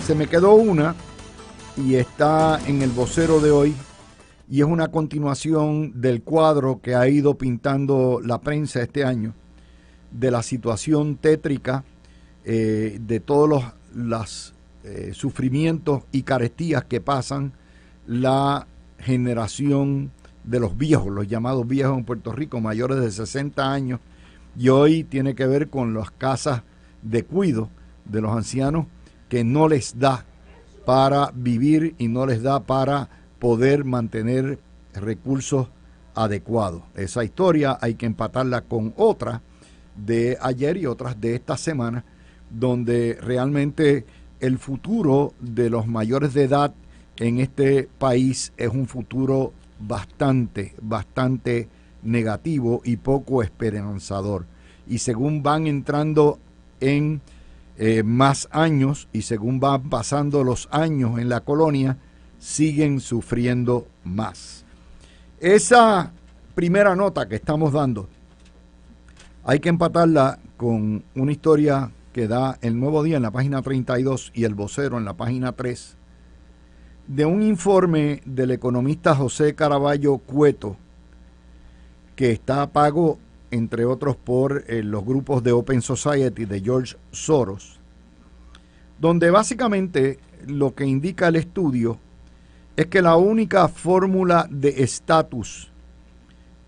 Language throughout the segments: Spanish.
se me quedó una y está en el vocero de hoy y es una continuación del cuadro que ha ido pintando la prensa este año de la situación tétrica, de todos los sufrimientos y carestías que pasan la generación de los viejos, los llamados viejos en Puerto Rico, mayores de 60 años, y hoy tiene que ver con las casas de cuidado de los ancianos que no les da para vivir y no les da para poder mantener recursos adecuados. Esa historia hay que empatarla con otra de ayer y otras de esta semana, donde realmente el futuro de los mayores de edad en este país es un futuro bastante negativo y poco esperanzador. Y según van entrando en más años y según van pasando los años en la colonia, siguen sufriendo más. Esa primera nota que estamos dando hay que empatarla con una historia que da El Nuevo Día en la página 32 y El Vocero en la página 3, de un informe del economista José Caraballo Cueto, que está pago, entre otros, por los grupos de Open Society de George Soros, donde básicamente lo que indica el estudio es que la única fórmula de estatus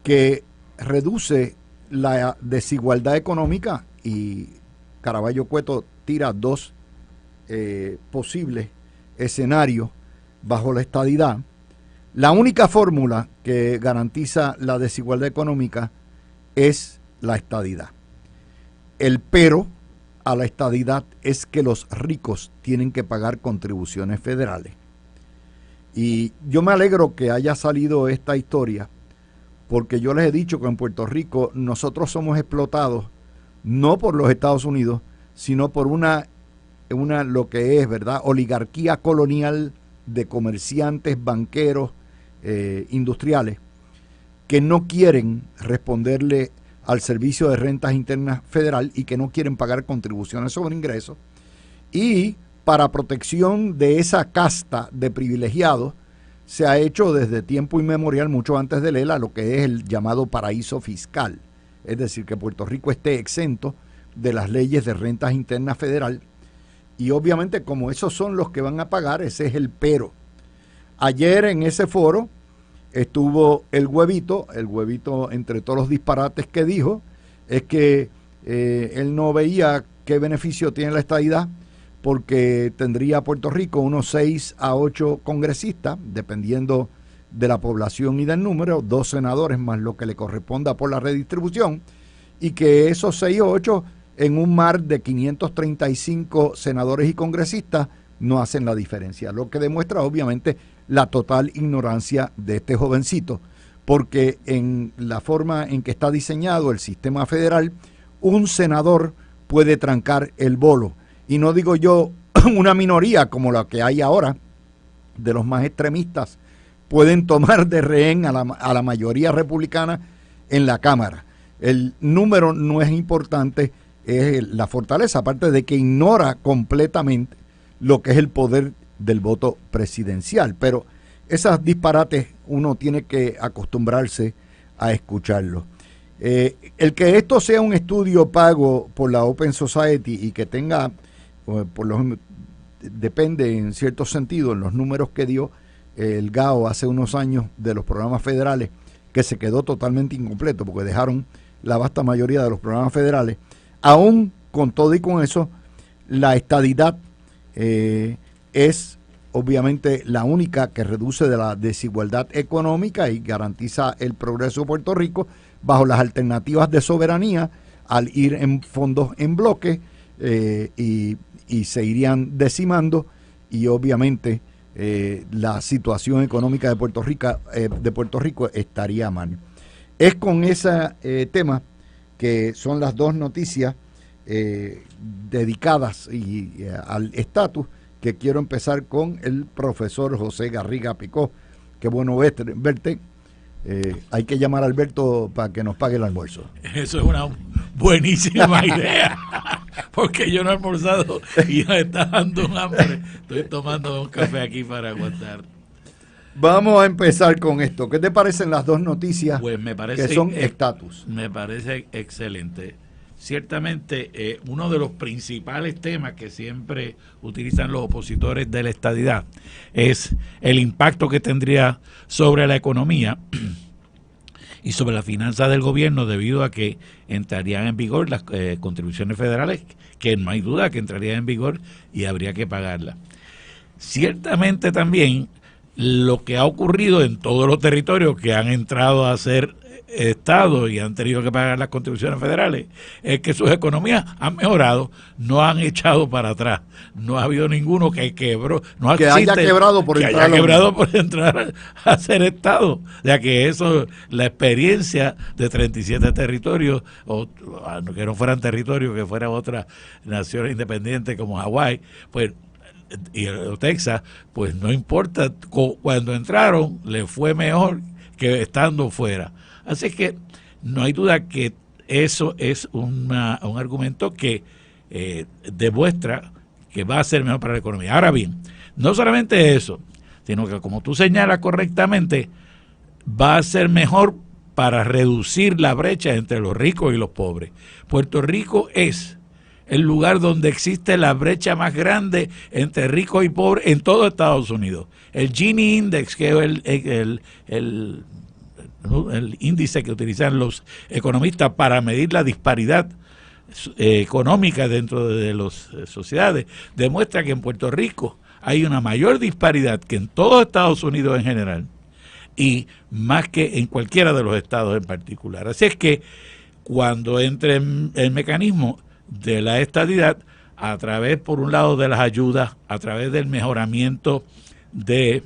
que reduce la desigualdad económica, y Caraballo Cueto tira dos posibles escenarios bajo la estadidad, la única fórmula que garantiza la desigualdad económica es la estadidad. El pero a la estadidad es que los ricos tienen que pagar contribuciones federales. Y yo me alegro que haya salido esta historia, porque yo les he dicho que en Puerto Rico nosotros somos explotados no por los Estados Unidos, sino por una lo que es, ¿verdad?, oligarquía colonial de comerciantes, banqueros, industriales, que no quieren responderle al Servicio de Rentas Internas Federal y que no quieren pagar contribuciones sobre ingresos. Y para protección de esa casta de privilegiados, se ha hecho desde tiempo inmemorial, mucho antes de Lela, lo que es el llamado paraíso fiscal. Es decir, que Puerto Rico esté exento de las leyes de rentas internas federal. Y obviamente, como esos son los que van a pagar, ese es el pero. Ayer en ese foro estuvo el huevito entre todos los disparates que dijo, es que él no veía qué beneficio tiene la estadidad, porque tendría Puerto Rico unos 6 a 8 congresistas, dependiendo de la población y del número, 2 senadores más lo que le corresponda por la redistribución, y que esos 6 o 8 en un mar de 535 senadores y congresistas no hacen la diferencia, lo que demuestra obviamente la total ignorancia de este jovencito, porque en la forma en que está diseñado el sistema federal, un senador puede trancar el bolo, y no digo yo una minoría como la que hay ahora, de los más extremistas, pueden tomar de rehén a la mayoría republicana en la Cámara. El número no es importante, es la fortaleza, aparte de que ignora completamente lo que es el poder del voto presidencial. Pero esos disparates uno tiene que acostumbrarse a escucharlos. El que esto sea un estudio pago por la Open Society y que tenga, depende en cierto sentido en los números que dio el GAO hace unos años de los programas federales, que se quedó totalmente incompleto porque dejaron la vasta mayoría de los programas federales. Aún con todo y con eso, la estadidad es obviamente la única que reduce de la desigualdad económica y garantiza el progreso de Puerto Rico bajo las alternativas de soberanía al ir en fondos en bloque, y se irían decimando, y obviamente la situación económica de Puerto Rico estaría mal. Es con ese tema que son las dos noticias dedicadas al estatus, que quiero empezar con el profesor José Garriga Picó. Qué bueno verte. Hay que llamar a Alberto para que nos pague el almuerzo. Eso es una buenísima idea. porque yo no he almorzado y me está dando un hambre. Estoy tomando un café aquí para aguantar. Vamos a empezar con esto. ¿Qué te parecen las dos noticias Pues me parece que son estatus? Me parece excelente. Ciertamente, uno de los principales temas que siempre utilizan los opositores de la estadidad es el impacto que tendría sobre la economía y sobre las finanzas del gobierno, debido a que entrarían en vigor las contribuciones federales, que no hay duda que entrarían en vigor y habría que pagarlas. Ciertamente también lo que ha ocurrido en todos los territorios que han entrado a ser estados y han tenido que pagar las contribuciones federales es que sus economías han mejorado, no han echado para atrás. No ha habido ninguno que quebró, no que existe, haya quebrado por que entrar, haya quebrado por entrar a ser estado. Ya que eso, la experiencia de 37 territorios, o que no fueran territorios, que fueran otras naciones independientes como Hawái, pues y Texas, pues no importa, cuando entraron le fue mejor que estando fuera. Así que no hay duda que eso es un argumento que demuestra que va a ser mejor para la economía. Ahora bien, no solamente eso, sino que, como tú señalas correctamente, va a ser mejor para reducir la brecha entre los ricos y los pobres. Puerto Rico es el lugar donde existe la brecha más grande entre ricos y pobres en todo Estados Unidos. El Gini Index, que es el índice que utilizan los economistas para medir la disparidad económica dentro de las sociedades, demuestra que en Puerto Rico hay una mayor disparidad que en todo Estados Unidos en general y más que en cualquiera de los estados en particular. Así es que cuando entre el mecanismo de la estadidad, a través, por un lado, de las ayudas, a través del mejoramiento de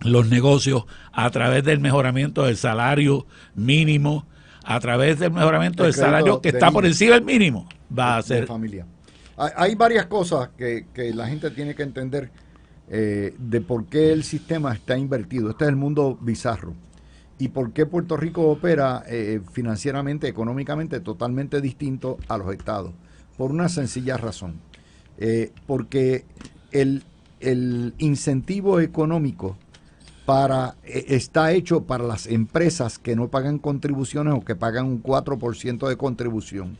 los negocios, a través del mejoramiento del salario mínimo, a través del mejoramiento del salario que está por encima del mínimo, va a ser familia. Hay varias cosas que la gente tiene que entender de por qué el sistema está invertido. Este es el mundo bizarro. Y por qué Puerto Rico opera financieramente, económicamente, totalmente distinto a los estados. Por una sencilla razón. Porque el incentivo económico está hecho para las empresas que no pagan contribuciones o que pagan un 4% de contribución.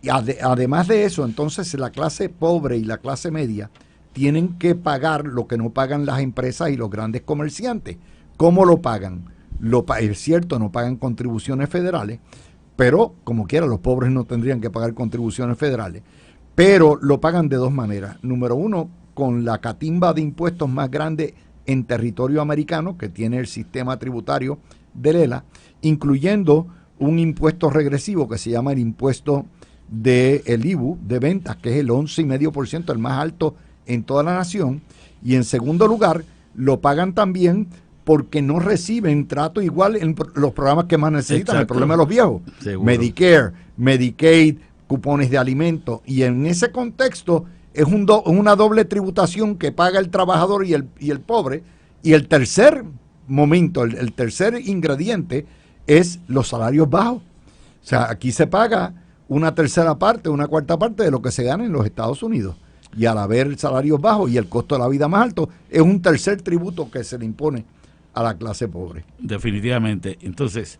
Y además de eso, entonces la clase pobre y la clase media tienen que pagar lo que no pagan las empresas y los grandes comerciantes. ¿Cómo lo pagan? Es cierto, no pagan contribuciones federales, pero como quiera los pobres no tendrían que pagar contribuciones federales, pero lo pagan de dos maneras. Número uno, con la catimba de impuestos más grande en territorio americano que tiene el sistema tributario del ELA, incluyendo un impuesto regresivo que se llama el impuesto del IBU de ventas, que es el 11,5%, el más alto en toda la nación. Y en segundo lugar, lo pagan también porque no reciben trato igual en los programas que más necesitan. Exacto. El problema de los viejos. Seguro. Medicare, Medicaid, cupones de alimentos. Y en ese contexto es una doble tributación que paga el trabajador y el pobre. Y el tercer momento, el tercer ingrediente es los salarios bajos. O sea, aquí se paga una tercera parte, una cuarta parte de lo que se gana en los Estados Unidos. Y al haber salarios bajos y el costo de la vida más alto, es un tercer tributo que se le impone a la clase pobre. Definitivamente. Entonces,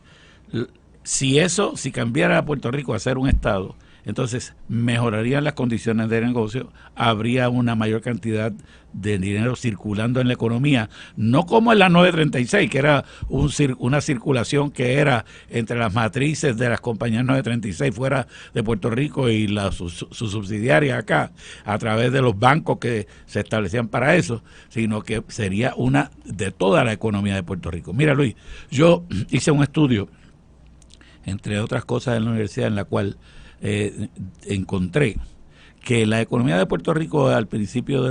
si cambiara a Puerto Rico a ser un estado, entonces mejorarían las condiciones de negocio, habría una mayor cantidad de dinero circulando en la economía, no como en la 936, que era una circulación que era entre las matrices de las compañías 936 fuera de Puerto Rico y sus subsidiarias acá, a través de los bancos que se establecían para eso, sino que sería una de toda la economía de Puerto Rico. Mira, Luis, yo hice un estudio, entre otras cosas, en la universidad, en la cual encontré que la economía de Puerto Rico al principio,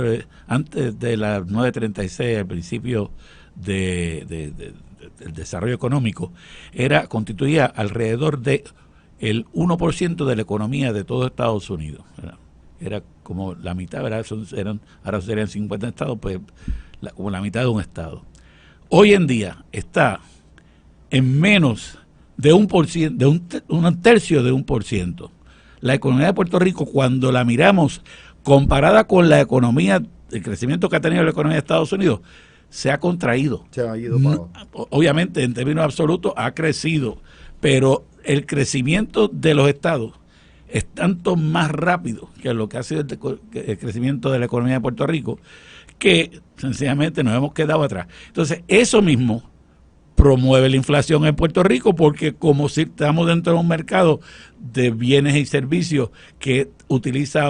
antes de la 936, al principio del desarrollo económico, constituía alrededor de el 1% de la economía de todo Estados Unidos. Era como la mitad, ¿verdad? Ahora serían 50 estados, pues como la mitad de un estado. Hoy en día está en menos de 1%, un tercio de 1%. la economía de Puerto Rico, cuando la miramos comparada con la economía, el crecimiento que ha tenido la economía de Estados Unidos, se ha contraído. Se ha ido para abajo. Obviamente, en términos absolutos, ha crecido, pero el crecimiento de los estados es tanto más rápido que lo que ha sido el crecimiento de la economía de Puerto Rico, que sencillamente nos hemos quedado atrás. Entonces, eso mismo promueve la inflación en Puerto Rico, porque como si estamos dentro de un mercado de bienes y servicios que utiliza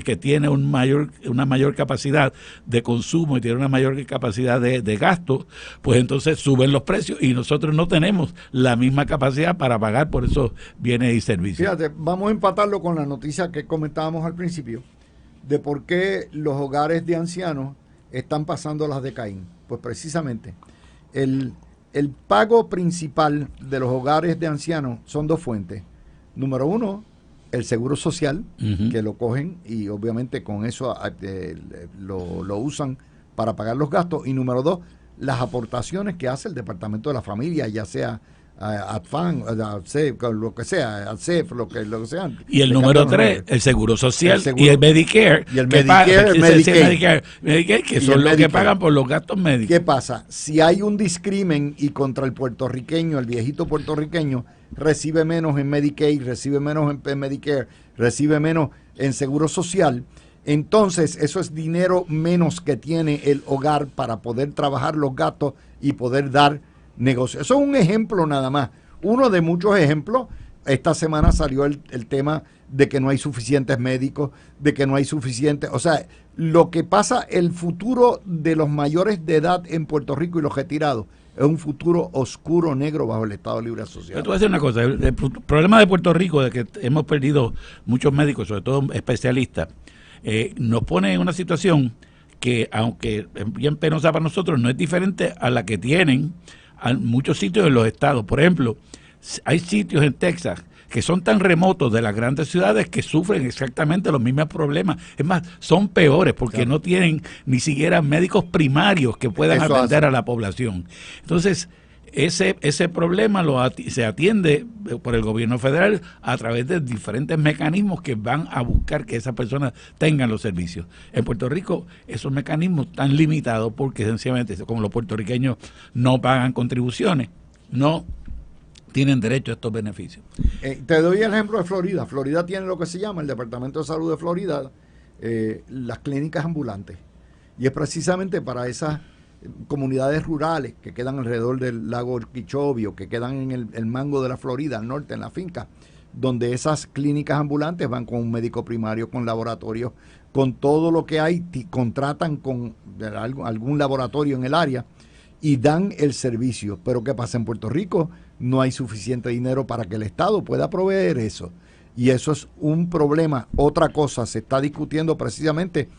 que tiene una mayor capacidad de consumo y tiene una mayor capacidad de gasto, pues entonces suben los precios y nosotros no tenemos la misma capacidad para pagar por esos bienes y servicios. Fíjate, vamos a empatarlo con la noticia que comentábamos al principio de por qué los hogares de ancianos están pasando las de Caín. Pues precisamente el pago principal de los hogares de ancianos son dos fuentes. Número uno, el seguro social, que lo cogen y obviamente con eso lo usan para pagar los gastos. Y número dos, las aportaciones que hace el Departamento de la Familia, ya sea ADFAN, lo que sea, ADCEF, lo que sea. Y el número 3, el seguro social y el Medicare. Y el Medicaid, que son los que pagan por los gastos médicos. ¿Qué pasa? Si hay un discrimen y contra el puertorriqueño, el viejito puertorriqueño, recibe menos en Medicaid, recibe menos en Medicare, recibe menos en seguro social, entonces eso es dinero menos que tiene el hogar para poder trabajar los gastos y poder dar negocio. Eso es un ejemplo nada más, uno de muchos ejemplos. Esta semana salió el tema de que no hay suficientes médicos, de que no hay suficientes, o sea, lo que pasa, el futuro de los mayores de edad en Puerto Rico y los retirados es un futuro oscuro, negro, bajo el Estado Libre Asociado. Te voy a decir una cosa, el problema de Puerto Rico, de que hemos perdido muchos médicos, sobre todo especialistas, nos pone en una situación que, aunque es bien penosa para nosotros, no es diferente a la que tienen muchos sitios en los estados. Por ejemplo, hay sitios en Texas que son tan remotos de las grandes ciudades que sufren exactamente los mismos problemas. Es más, son peores porque no tienen ni siquiera médicos primarios que puedan atender a la población. Entonces, ese problema se atiende por el gobierno federal a través de diferentes mecanismos que van a buscar que esas personas tengan los servicios. En Puerto Rico esos mecanismos están limitados porque sencillamente, como los puertorriqueños no pagan contribuciones, no tienen derecho a estos beneficios. Te doy el ejemplo de Florida. Florida tiene lo que se llama el Departamento de Salud de Florida, las clínicas ambulantes. Y es precisamente para esas comunidades rurales que quedan alrededor del lago Okeechobee, que quedan en el mango de la Florida, al norte, en la finca, donde esas clínicas ambulantes van con un médico primario, con laboratorios, con todo lo que hay, contratan con algún laboratorio en el área y dan el servicio. Pero ¿qué pasa en Puerto Rico? No hay suficiente dinero para que el Estado pueda proveer eso. Y eso es un problema. Otra cosa, se está discutiendo precisamente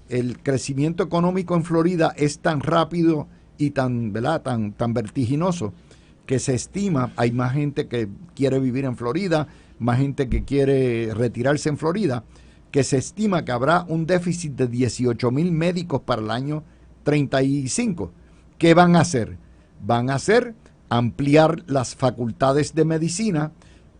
el crecimiento económico en Florida es tan rápido y tan vertiginoso que se estima, hay más gente que quiere vivir en Florida, más gente que quiere retirarse en Florida, que se estima que habrá un déficit de 18,000 médicos para el año 35. ¿Qué van a hacer? Van a hacer ampliar las facultades de medicina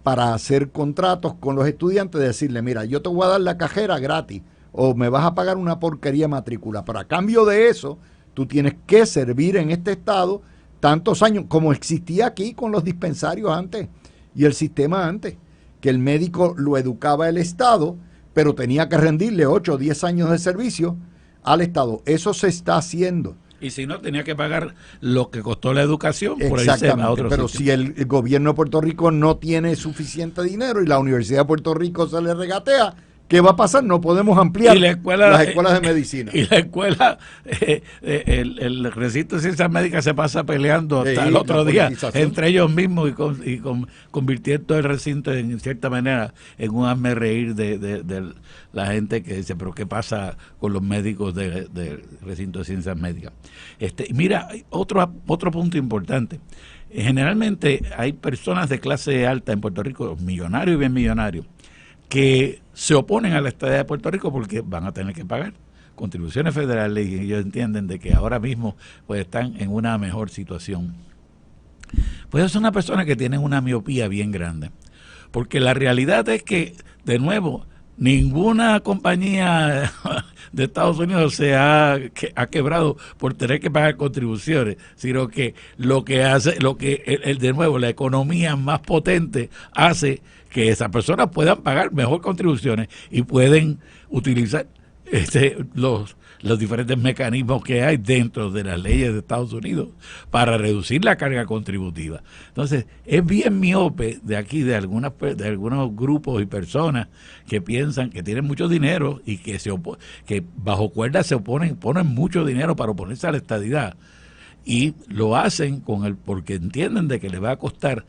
para hacer contratos con los estudiantes, decirle, mira, yo te voy a dar la cajera gratis, o me vas a pagar una porquería matrícula, pero a cambio de eso, tú tienes que servir en este estado tantos años, como existía aquí con los dispensarios antes y el sistema antes, que el médico lo educaba el Estado, pero tenía que rendirle 8 o 10 años de servicio al Estado. Eso se está haciendo. Y si no, tenía que pagar lo que costó la educación por irse a otro pero sitio. Si el gobierno de Puerto Rico no tiene suficiente dinero y la Universidad de Puerto Rico se le regatea, ¿qué va a pasar? No podemos ampliar las escuelas de medicina. Y la escuela, el recinto de ciencias médicas se pasa peleando hasta el otro día entre ellos mismos y convirtiendo el recinto en cierta manera en un hazme reír de la gente que dice, pero ¿qué pasa con los médicos del recinto de ciencias médicas? Mira, otro punto importante. Generalmente hay personas de clase alta en Puerto Rico, millonarios y bien millonarios, que se oponen a la estadía de Puerto Rico porque van a tener que pagar contribuciones federales y ellos entienden de que ahora mismo pues están en una mejor situación. Pues es una persona que tiene una miopía bien grande, porque la realidad es que, de nuevo, ninguna compañía de Estados Unidos ha quebrado por tener que pagar contribuciones, sino que lo que hace, de nuevo, la economía más potente hace que esas personas puedan pagar mejor contribuciones y pueden utilizar los diferentes mecanismos que hay dentro de las leyes de Estados Unidos para reducir la carga contributiva. Entonces, es bien miope de aquí, de algunos grupos y personas que piensan que tienen mucho dinero y que que bajo cuerda ponen mucho dinero para oponerse a la estadidad, y lo hacen porque entienden de que les va a costar,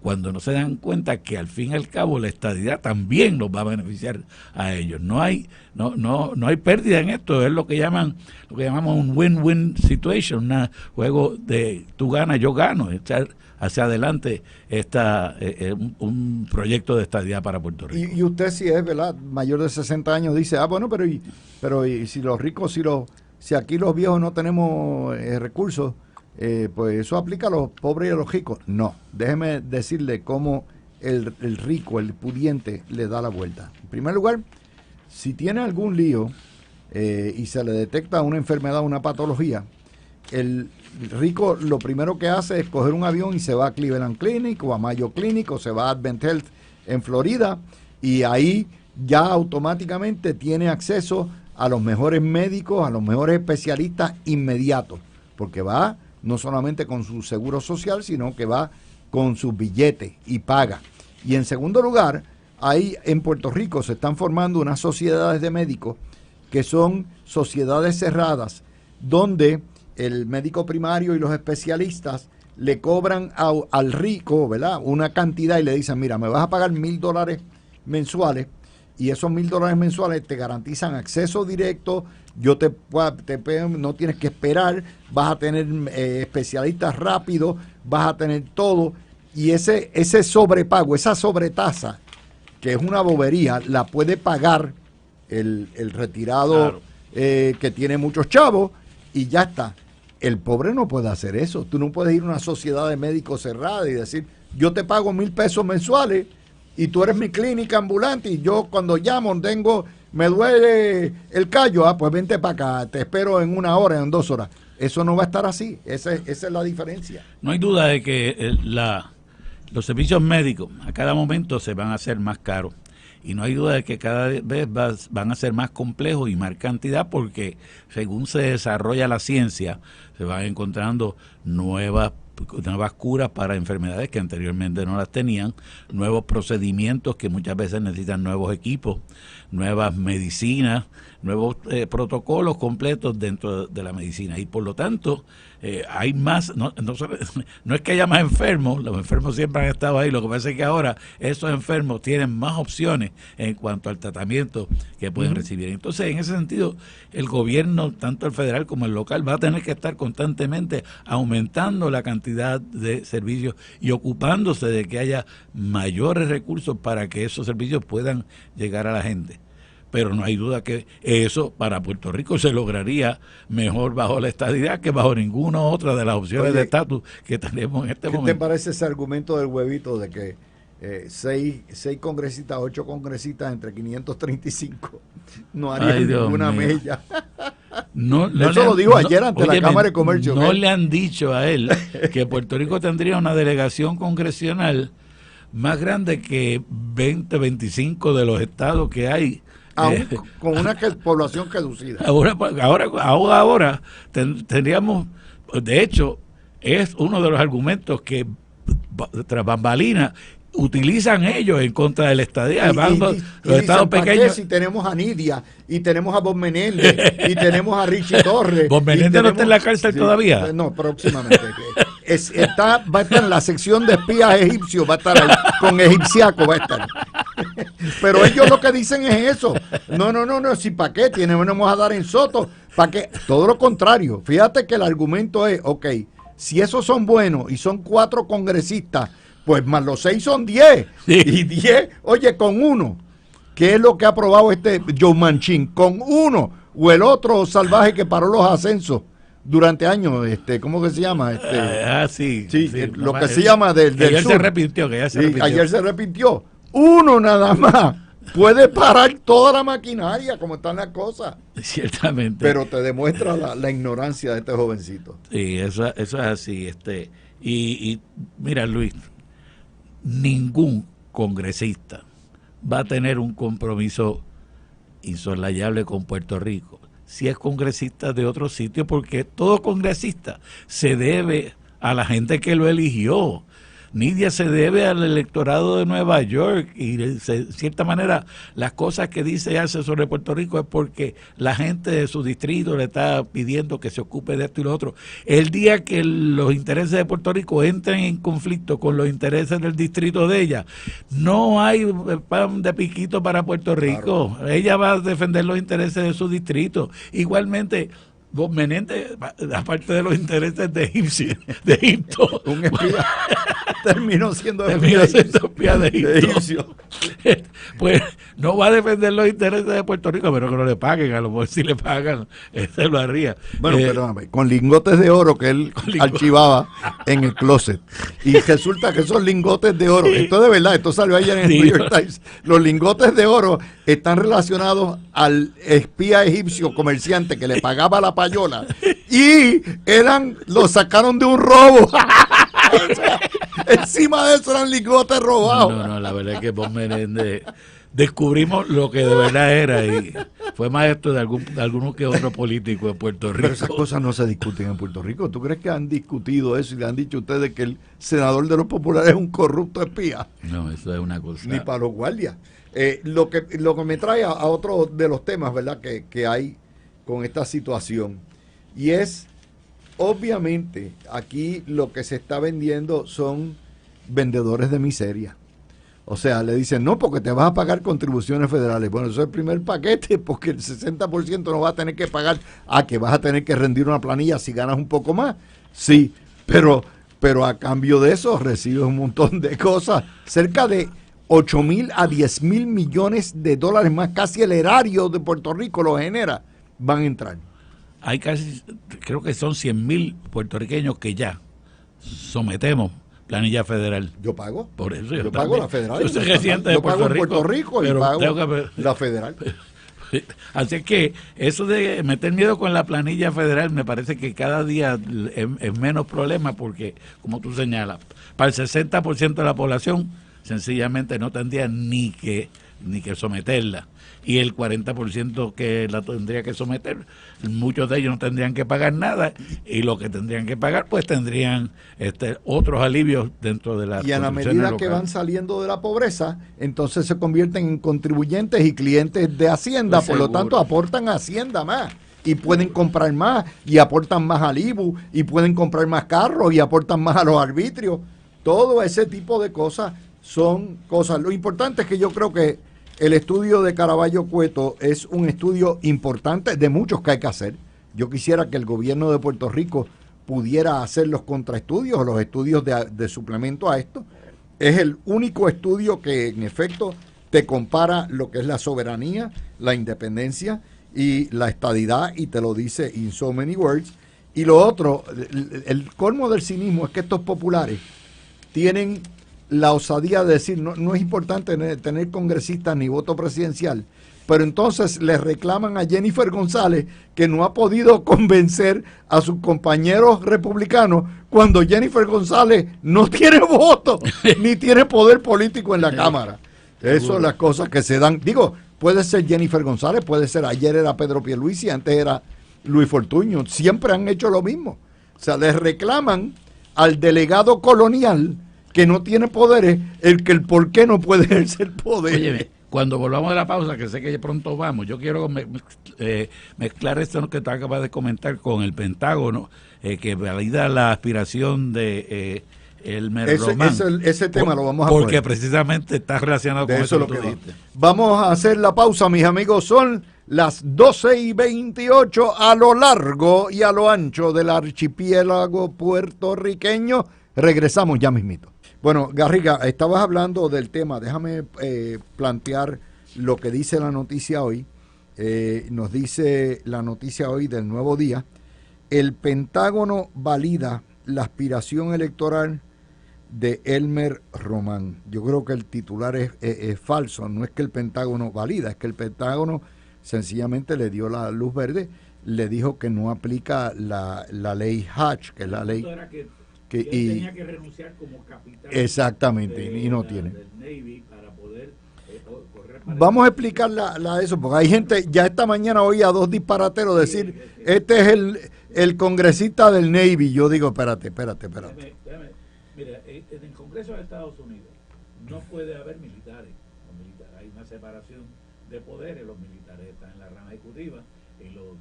cuando no se dan cuenta que al fin y al cabo la estadidad también los va a beneficiar a ellos. No hay pérdida en esto, es lo que llamamos un win-win situation, un juego de tú ganas, yo gano, echar hacia adelante un proyecto de estadidad para Puerto Rico. Y usted, si es, ¿verdad?, mayor de 60 años, dice, bueno, pero si los ricos, si aquí los viejos no tenemos recursos, pues eso aplica a los pobres y a los ricos. No, déjeme decirle cómo el rico, el pudiente, le da la vuelta. En primer lugar, si tiene algún lío y se le detecta una enfermedad, una patología, el rico lo primero que hace es coger un avión y se va a Cleveland Clinic o a Mayo Clinic o se va a Advent Health en Florida, y ahí ya automáticamente tiene acceso a los mejores médicos, a los mejores especialistas inmediatos, porque va no solamente con su seguro social, sino que va con sus billetes y paga. Y en segundo lugar, ahí en Puerto Rico se están formando unas sociedades de médicos que son sociedades cerradas, donde el médico primario y los especialistas le cobran al rico, ¿verdad?, una cantidad y le dicen, mira, me vas a pagar $1,000 mensuales, y esos $1,000 mensuales te garantizan acceso directo, no tienes que esperar, vas a tener especialistas rápidos, vas a tener todo, y ese sobrepago, esa sobretasa, que es una bobería, la puede pagar el retirado, claro, que tiene muchos chavos, y ya está. El pobre no puede hacer eso. Tú no puedes ir a una sociedad de médicos cerrada y decir, yo te pago $1,000 mensuales y tú eres mi clínica ambulante, y yo cuando llamo me duele el callo, pues vente para acá, te espero en 1 hora, en 2 horas. Eso no va a estar así. Esa es la diferencia. No hay duda de que los servicios médicos a cada momento se van a hacer más caros, y no hay duda de que cada vez van a ser más complejos y más cantidad, porque según se desarrolla la ciencia se van encontrando nuevas curas para enfermedades que anteriormente no las tenían, nuevos procedimientos que muchas veces necesitan nuevos equipos, nuevas medicinas, nuevos protocolos completos dentro de la medicina, y por lo tanto hay más, no es que haya más enfermos, los enfermos siempre han estado ahí, lo que pasa es que ahora esos enfermos tienen más opciones en cuanto al tratamiento que pueden recibir. Entonces, en ese sentido, el gobierno, tanto el federal como el local, va a tener que estar constantemente aumentando la cantidad de servicios y ocupándose de que haya mayores recursos para que esos servicios puedan llegar a la gente. Pero no hay duda que eso para Puerto Rico se lograría mejor bajo la estadidad que bajo ninguna otra de las opciones de estatus que tenemos en este momento. ¿Qué te parece ese argumento del huevito de que 6 congresistas, 8 congresistas entre 535 no harían ninguna mella? Eso lo dijo ayer ante la Cámara de Comercio. No le han dicho a él que Puerto Rico tendría una delegación congresional más grande que 25 de los estados que hay. Aún con una población reducida. Ahora tendríamos, de hecho, es uno de los argumentos que tras bambalinas utilizan ellos en contra de la estadía. Los estados pequeños. Si tenemos a Nidia, y tenemos a Bob Menéndez, y tenemos a Richie Torres. ¿Bob Menéndez no está en la cárcel todavía? No, próximamente. Va a estar en la sección de espías egipcios, va a estar ahí, con egipciaco va a estar. Pero ellos lo que dicen es eso. No, si para qué, vamos a dar en Soto, para qué. Todo lo contrario. Fíjate que el argumento es, si esos son buenos y son 4 congresistas, pues más los 6 son 10. Sí. Y 10, con 1. ¿Qué es lo que ha aprobado Joe Manchin? Con 1. O el otro salvaje que paró los ascensos durante años, ¿cómo que se llama? Sí, lo que se llama del ayer sur. Se arrepintió, ayer se arrepintió. uno nada más puede parar toda la maquinaria como están las cosas. Ciertamente. Pero te demuestra la ignorancia de este jovencito. Sí, eso es así. Y mira, Luis, ningún congresista va a tener un compromiso insoslayable con Puerto Rico si es congresista de otro sitio, porque todo congresista se debe a la gente que lo eligió. Nidia se debe al electorado de Nueva York y de cierta manera las cosas que dice y hace sobre Puerto Rico es porque la gente de su distrito le está pidiendo que se ocupe de esto y lo otro. El día que los intereses de Puerto Rico entren en conflicto con los intereses del distrito de ella, no hay pan de piquito para Puerto Rico. Claro. Ella va a defender los intereses de su distrito. Igualmente, Bob Menéndez, aparte de los intereses de Egipto, un espía, terminó siendo espía de Egipto. Pues no va a defender los intereses de Puerto Rico, pero que no le paguen, a lo mejor si le pagan, se lo haría. Bueno, perdóname, con lingotes de oro que él archivaba en el closet. Y resulta que esos lingotes de oro, esto de verdad, esto salió ayer en el New York Times, los lingotes de oro están relacionados al espía egipcio comerciante que le pagaba la payola y lo sacaron de un robo. O sea, encima de eso eran lingotes robados. No, la verdad es que Bob Menéndez descubrimos lo que de verdad era y fue maestro de alguno que otro político en Puerto Rico. Pero esas cosas no se discuten en Puerto Rico. ¿Tú crees que han discutido eso y le han dicho a ustedes que el senador de los populares es un corrupto espía? No, eso es una cosa. Ni para los guardias. Lo que me trae a otro de los temas, ¿verdad?, que hay con esta situación. Y es, obviamente, aquí lo que se está vendiendo son vendedores de miseria. O sea, le dicen, no, porque te vas a pagar contribuciones federales. Bueno, eso es el primer paquete, porque el 60% no vas a tener que pagar. Que vas a tener que rendir una planilla si ganas un poco más. Sí, pero a cambio de eso recibes un montón de cosas. Cerca de 8,000 a 10,000 millones de dólares más, casi el erario de Puerto Rico lo genera, van a entrar. Hay casi, creo que son 100,000 puertorriqueños que ya sometemos planilla federal. Yo pago. Por eso yo pago la federal. Yo soy residente de Puerto Rico y pago la federal. Así que eso de meter miedo con la planilla federal me parece que cada día es menos problema porque, como tú señalas, para el 60% de la población sencillamente no tendría ni que someterla. Y el 40% que la tendría que someter, muchos de ellos no tendrían que pagar nada, y lo que tendrían que pagar, pues tendrían otros alivios dentro de la. Y a la medida que van saliendo de la pobreza, entonces se convierten en contribuyentes y clientes de Hacienda, pues por lo tanto aportan a Hacienda más. Y pueden comprar más, y aportan más al IBU, y pueden comprar más carros, y aportan más a los arbitrios. Todo ese tipo de cosas son cosas. Lo importante es que yo creo que el estudio de Caraballo Cueto es un estudio importante de muchos que hay que hacer. Yo quisiera que el gobierno de Puerto Rico pudiera hacer los contraestudios o los estudios de suplemento a esto. Es el único estudio que en efecto te compara lo que es la soberanía, la independencia y la estadidad, y te lo dice in so many words. Y lo otro, el colmo del cinismo es que estos populares tienen la osadía de decir, no es importante tener congresistas ni voto presidencial, pero entonces le reclaman a Jennifer González que no ha podido convencer a sus compañeros republicanos cuando Jennifer González no tiene voto ni tiene poder político en la Cámara. Eso son las cosas que se dan. Digo, puede ser Jennifer González, puede ser, ayer era Pedro Pierluisi, antes era Luis Fortuño, siempre han hecho lo mismo. O sea, les reclaman al delegado colonial que no tiene poderes, el por qué no puede ejercer poder. Oye, cuando volvamos de la pausa, que sé que pronto vamos, yo quiero mezclar esto que te acabas de comentar con el Pentágono, que valida la aspiración de Elmer Román. Ese tema lo vamos a porque poner. Precisamente está relacionado con eso lo que tú dijiste. Vamos a hacer la pausa, mis amigos. Son las 12:28 a lo largo y a lo ancho del archipiélago puertorriqueño. Regresamos ya mismito. Bueno, Garriga, estabas hablando del tema. Déjame plantear lo que dice la noticia hoy. Nos dice la noticia hoy del Nuevo Día. El Pentágono valida la aspiración electoral de Elmer Román. Yo creo que el titular es falso, no es que el Pentágono valida, es que el Pentágono sencillamente le dio la luz verde, le dijo que no aplica la ley Hatch, que es la ley que él tenía que renunciar como capitán. Exactamente, y no tiene. Del Navy para poder correr. Vamos a explicar eso, porque hay gente, ya esta mañana oí a dos disparateros decir, este es el congresista del Navy. Yo digo, espérate. Mira, en el Congreso de Estados Unidos no puede haber militares. Hay una separación de poderes. Los militares están en la rama ejecutiva y los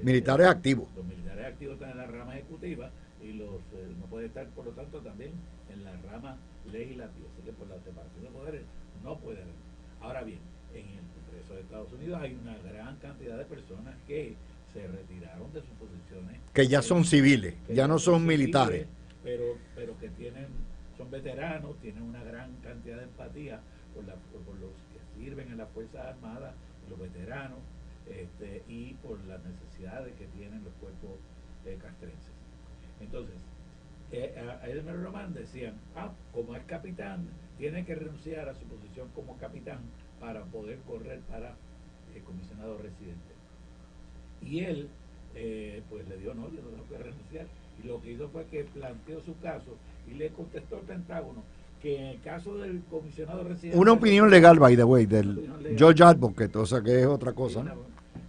militares activos. Los militares activos están en la rama ejecutiva y no puede estar, por lo tanto, también en la rama legislativa. Así que por la separación de poderes no puede haber. Ahora bien, en el Congreso de Estados Unidos hay una gran cantidad de personas que se retiraron de sus posiciones. Que ya son civiles, ya no son militares. Pero que son veteranos, tienen una gran cantidad de empatía por los que sirven en las Fuerzas Armadas, los veteranos, y por las necesidades que tienen los cuerpos castrenses. Entonces, a Elmer Román decían, como es capitán, tiene que renunciar a su posición como capitán para poder correr para el comisionado residente. Y él, pues le dio, no, yo no tengo que renunciar. Y lo que hizo fue que planteó su caso y le contestó al Pentágono que en el caso del comisionado residente... Una opinión legal, by the way, del George Advocate, o sea que es otra cosa.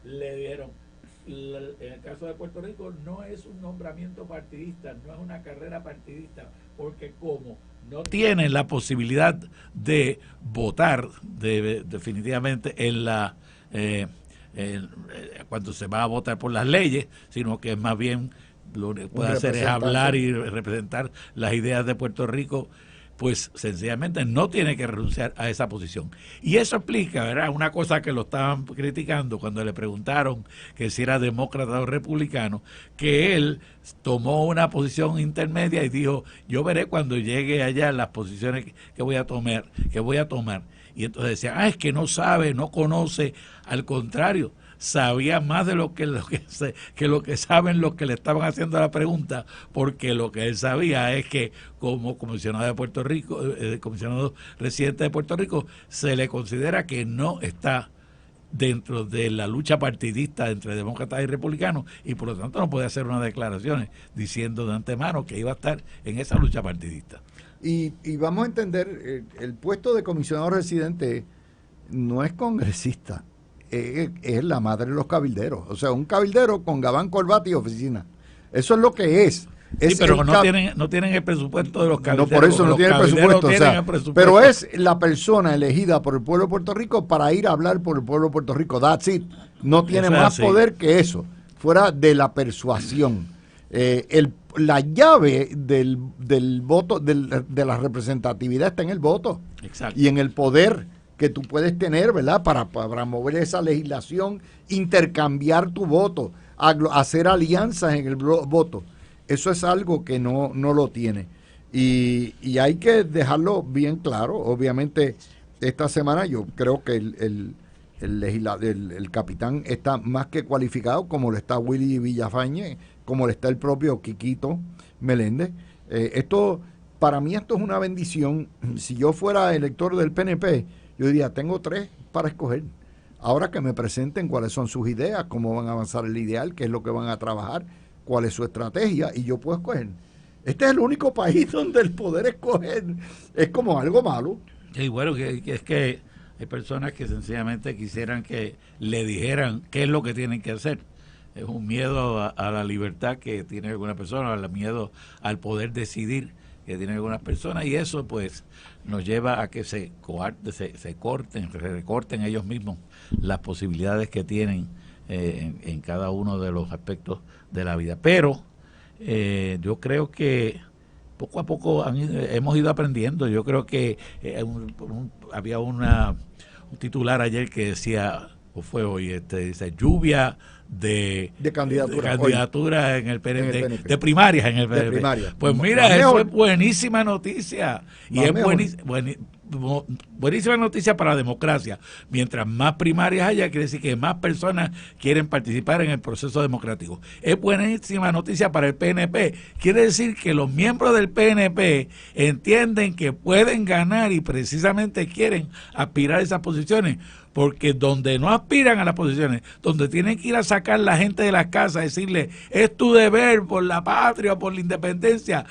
Le dieron, en el caso de Puerto Rico, no es un nombramiento partidista, no es una carrera partidista, porque como no tienen la posibilidad de votar definitivamente en la... cuando se va a votar por las leyes, sino que es más bien lo que puede hacer es hablar y representar las ideas de Puerto Rico, pues sencillamente no tiene que renunciar a esa posición. Y eso explica, ¿verdad?, una cosa que lo estaban criticando cuando le preguntaron que si era demócrata o republicano, que él tomó una posición intermedia y dijo, yo veré cuando llegue allá las posiciones que voy a tomar. Y entonces decían, es que no sabe, no conoce, al contrario, sabía más de lo que saben los que le estaban haciendo la pregunta, porque lo que él sabía es que como comisionado de Puerto Rico, comisionado residente de Puerto Rico, se le considera que no está dentro de la lucha partidista entre demócratas y republicanos y por lo tanto no puede hacer unas declaraciones diciendo de antemano que iba a estar en esa lucha partidista. Y vamos a entender, el puesto de comisionado residente no es congresista, es la madre de los cabilderos. O sea, un cabildero con gabán, corbata y oficina. Eso es lo que es. Sí, pero no tienen el presupuesto de los cabilderos. No, por eso no tienen el presupuesto. O sea, pero es la persona elegida por el pueblo de Puerto Rico para ir a hablar por el pueblo de Puerto Rico. That's it. No tiene más poder que eso, fuera de la persuasión. La llave del voto, de la representatividad está en el voto. Exacto. Y en el poder que tú puedes tener, ¿verdad? Para mover esa legislación, intercambiar tu voto, hacer alianzas en el voto. Eso es algo que no lo tiene. Y hay que dejarlo bien claro. Obviamente, esta semana yo creo que el capitán está más que cualificado, como lo está Willy Villafañe, como lo está el propio Quiquito Meléndez. Para mí esto es una bendición. Si yo fuera elector del PNP, yo diría, tengo 3 para escoger. Ahora que me presenten cuáles son sus ideas, cómo van a avanzar el ideal, qué es lo que van a trabajar, cuál es su estrategia, y yo puedo escoger. Este es el único país donde el poder escoger es como algo malo. Y bueno, que es que hay personas que sencillamente quisieran que le dijeran qué es lo que tienen que hacer. Es un miedo a la libertad que tiene alguna persona, el miedo al poder decidir que tienen algunas personas, y eso pues nos lleva a que se recorten ellos mismos las posibilidades que tienen en cada uno de los aspectos de la vida. Pero yo creo que poco a poco hemos ido aprendiendo. Yo creo que había un titular ayer que decía, o fue hoy, dice, lluvia de candidatura en el PNP, en el PNP, de primarias en el PNP. Primaria. Pues mira, eso es buenísima noticia. Y es buenísima noticia para la democracia. Mientras más primarias haya, quiere decir que más personas quieren participar en el proceso democrático. Es buenísima noticia para el PNP. Quiere decir que los miembros del PNP entienden que pueden ganar y precisamente quieren aspirar a esas posiciones. Porque donde no aspiran a las posiciones, donde tienen que ir a sacar la gente de las casas, decirle, es tu deber por la patria, por la independencia,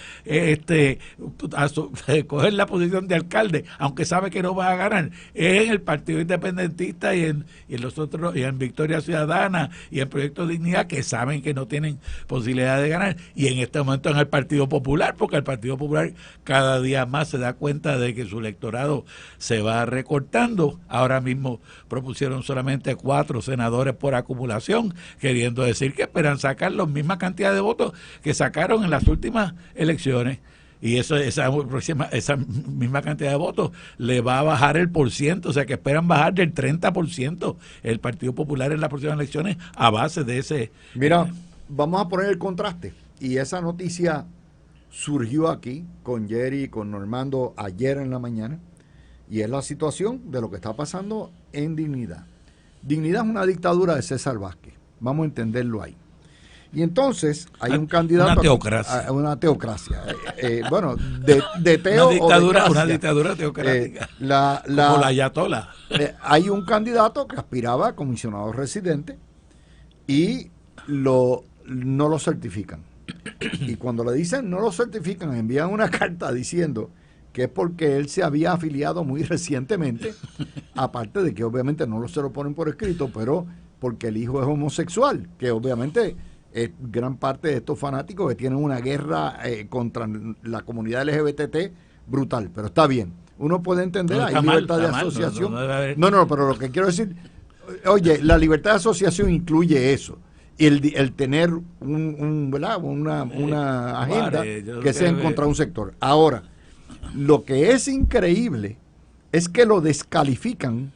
coger la posición de alcalde, aunque sabe que no va a ganar, es en el Partido Independentista y en los otros, y en Victoria Ciudadana y en Proyecto Dignidad, que saben que no tienen posibilidad de ganar, y en este momento en el Partido Popular, porque el Partido Popular cada día más se da cuenta de que su electorado se va recortando. Ahora mismo propusieron solamente 4 senadores por acumulación, queriendo decir que esperan sacar la misma cantidad de votos que sacaron en las últimas elecciones. Y esa misma cantidad de votos le va a bajar el %, o sea que esperan bajar del 30% el Partido Popular en las próximas elecciones a base de ese... Mira, vamos a poner el contraste. Y esa noticia surgió aquí con Jerry y con Normando ayer en la mañana. Y es la situación de lo que está pasando en Dignidad. Dignidad es una dictadura de César Vázquez. Vamos a entenderlo ahí. Y entonces hay un candidato... Una teocracia. Una teocracia. Bueno, de teo una dictadura teocrática. Como la ayatola. Hay un candidato que aspiraba a comisionado residente y no lo certifican. Y cuando le dicen no lo certifican, envían una carta diciendo que es porque él se había afiliado muy recientemente, aparte de que obviamente no se lo ponen por escrito, pero porque el hijo es homosexual, que obviamente es gran parte de estos fanáticos que tienen una guerra contra la comunidad LGBT brutal, pero está bien, uno puede entender, hay libertad de asociación. No, pero lo que quiero decir, oye, la libertad de asociación incluye eso. El tener una agenda que sea en contra de un sector. Ahora, lo que es increíble es que lo descalifican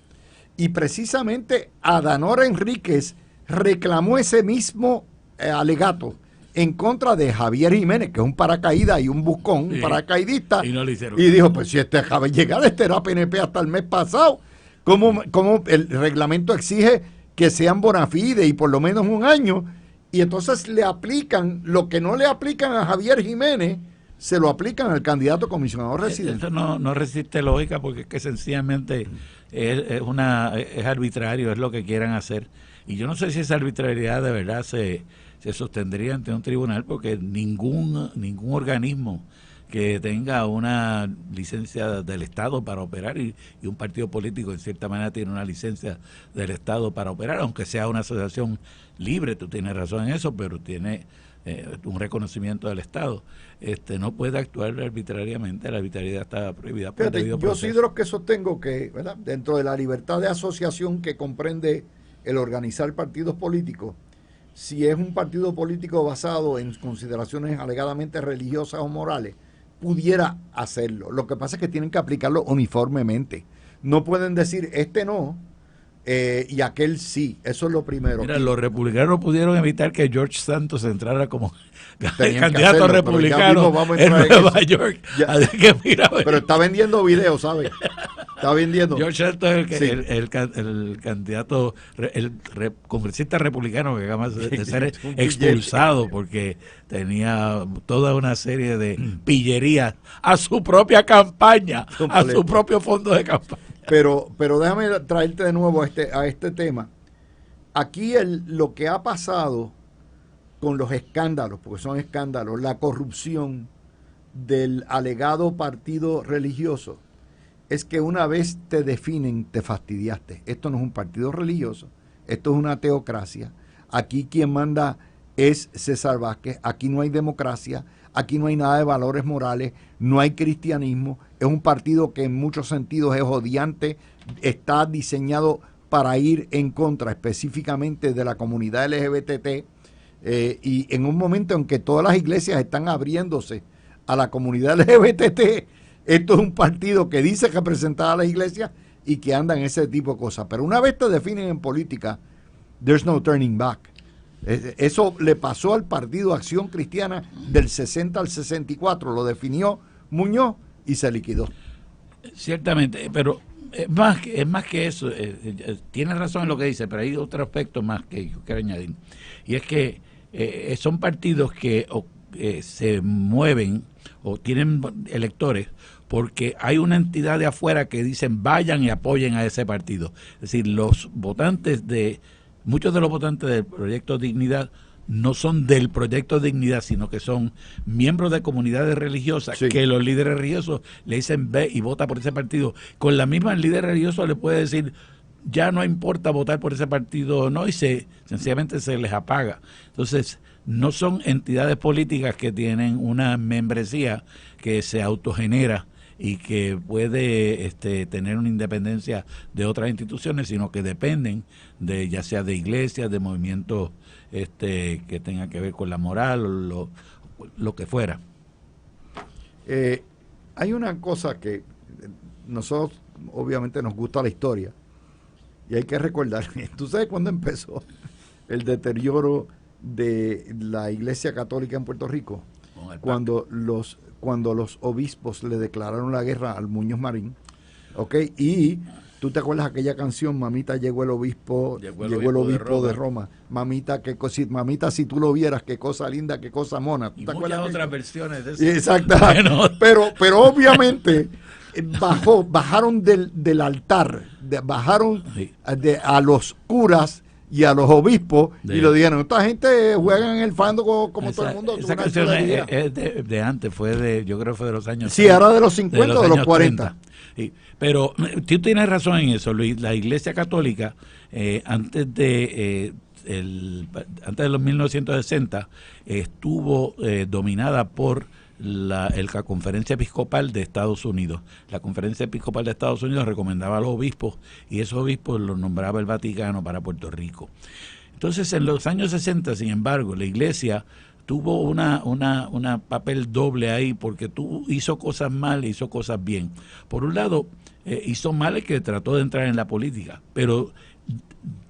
y precisamente Adanora Enríquez reclamó ese mismo alegato en contra de Javier Jiménez, que es un paracaídas y un buscón, un paracaidista, y no le hicieron. Y dijo, pues si acaba de llegar, era PNP hasta el mes pasado, ¿cómo el reglamento exige que sean bona fide y por lo menos un año? Y entonces le aplican lo que no le aplican a Javier Jiménez, se lo aplican al candidato comisionado residente. Eso no resiste lógica, porque es que sencillamente es arbitrario, es lo que quieran hacer. Y yo no sé si esa arbitrariedad de verdad se sostendría ante un tribunal, porque ningún organismo que tenga una licencia del Estado para operar, y un partido político en cierta manera tiene una licencia del Estado para operar, aunque sea una asociación libre, tú tienes razón en eso, pero tiene un reconocimiento del Estado, no puede actuar arbitrariamente. La arbitrariedad está prohibida por el debido proceso. Yo soy de los que sostengo que, ¿verdad?, dentro de la libertad de asociación que comprende el organizar partidos políticos, si es un partido político basado en consideraciones alegadamente religiosas o morales, pudiera hacerlo. Lo que pasa es que tienen que aplicarlo uniformemente. No pueden decir, no, y aquel sí. Eso es lo primero. Mira, los republicanos pudieron evitar que George Santos entrara como candidato republicano en Nueva York. Pero está vendiendo videos, ¿sabes? Está vendiendo. George Santos es el candidato, el congresista republicano que acaba de ser expulsado porque tenía toda una serie de pillerías a su propia campaña, a su propio fondo de campaña. Pero déjame traerte de nuevo a este tema. Aquí lo que ha pasado con los escándalos, porque son escándalos, la corrupción del alegado partido religioso, es que una vez te definen, te fastidiaste. Esto no es un partido religioso, esto es una teocracia. Aquí quien manda es César Vázquez, aquí no hay democracia, aquí no hay nada de valores morales, no hay cristianismo, es un partido que en muchos sentidos es odiante, está diseñado para ir en contra específicamente de la comunidad LGBT, y en un momento en que todas las iglesias están abriéndose a la comunidad LGBT, esto es un partido que dice representar a la iglesia y que anda en ese tipo de cosas. Pero una vez te definen en política, there's no turning back. Eso le pasó al Partido Acción Cristiana del 60 al 64, lo definió Muñoz y se liquidó. Ciertamente, pero es más que eso. Tiene razón en lo que dice, pero hay otro aspecto más que yo quiero añadir. Y es que son partidos que se mueven o tienen electores porque hay una entidad de afuera que dicen vayan y apoyen a ese partido. Es decir, muchos de los votantes del Proyecto Dignidad no son del Proyecto Dignidad, sino que son miembros de comunidades religiosas, sí, que los líderes religiosos le dicen ve y vota por ese partido. Con la misma, el líder religioso le puede decir ya no importa votar por ese partido o no, y sencillamente se les apaga. Entonces, no son entidades políticas que tienen una membresía que se autogenera y que puede tener una independencia de otras instituciones, sino que dependen de ya sea de iglesias, de movimientos que tengan que ver con la moral o lo que fuera. Hay una cosa que nosotros obviamente nos gusta la historia y hay que recordar. ¿Tú sabes cuándo empezó el deterioro de la Iglesia Católica en Puerto Rico? Cuando los obispos le declararon la guerra al Muñoz Marín, ¿ok? Y tú te acuerdas aquella canción, Mamita llegó el obispo, llegó el obispo de Roma. Mamita, mamita, si tú lo vieras, qué cosa linda, qué cosa mona. ¿Tú y te muchas otras versiones de eso. Exacto. Bueno. Pero obviamente bajaron del altar, bajaron sí, a los curas y a los obispos y lo dijeron, esta gente juega en el fando como todo el mundo. Esa canción es de antes, yo creo que fue de los años sí, 30, era de los 50 o de los 40. Sí, pero tú tienes razón en eso, Luis. La Iglesia Católica, antes de los 1960, estuvo dominada por la Conferencia Episcopal de Estados Unidos. La Conferencia Episcopal de Estados Unidos recomendaba a los obispos y esos obispos los nombraba el Vaticano para Puerto Rico. Entonces, en los años 60, sin embargo, la Iglesia tuvo una papel doble ahí porque hizo cosas mal e hizo cosas bien. Por un lado, hizo mal el que trató de entrar en la política, pero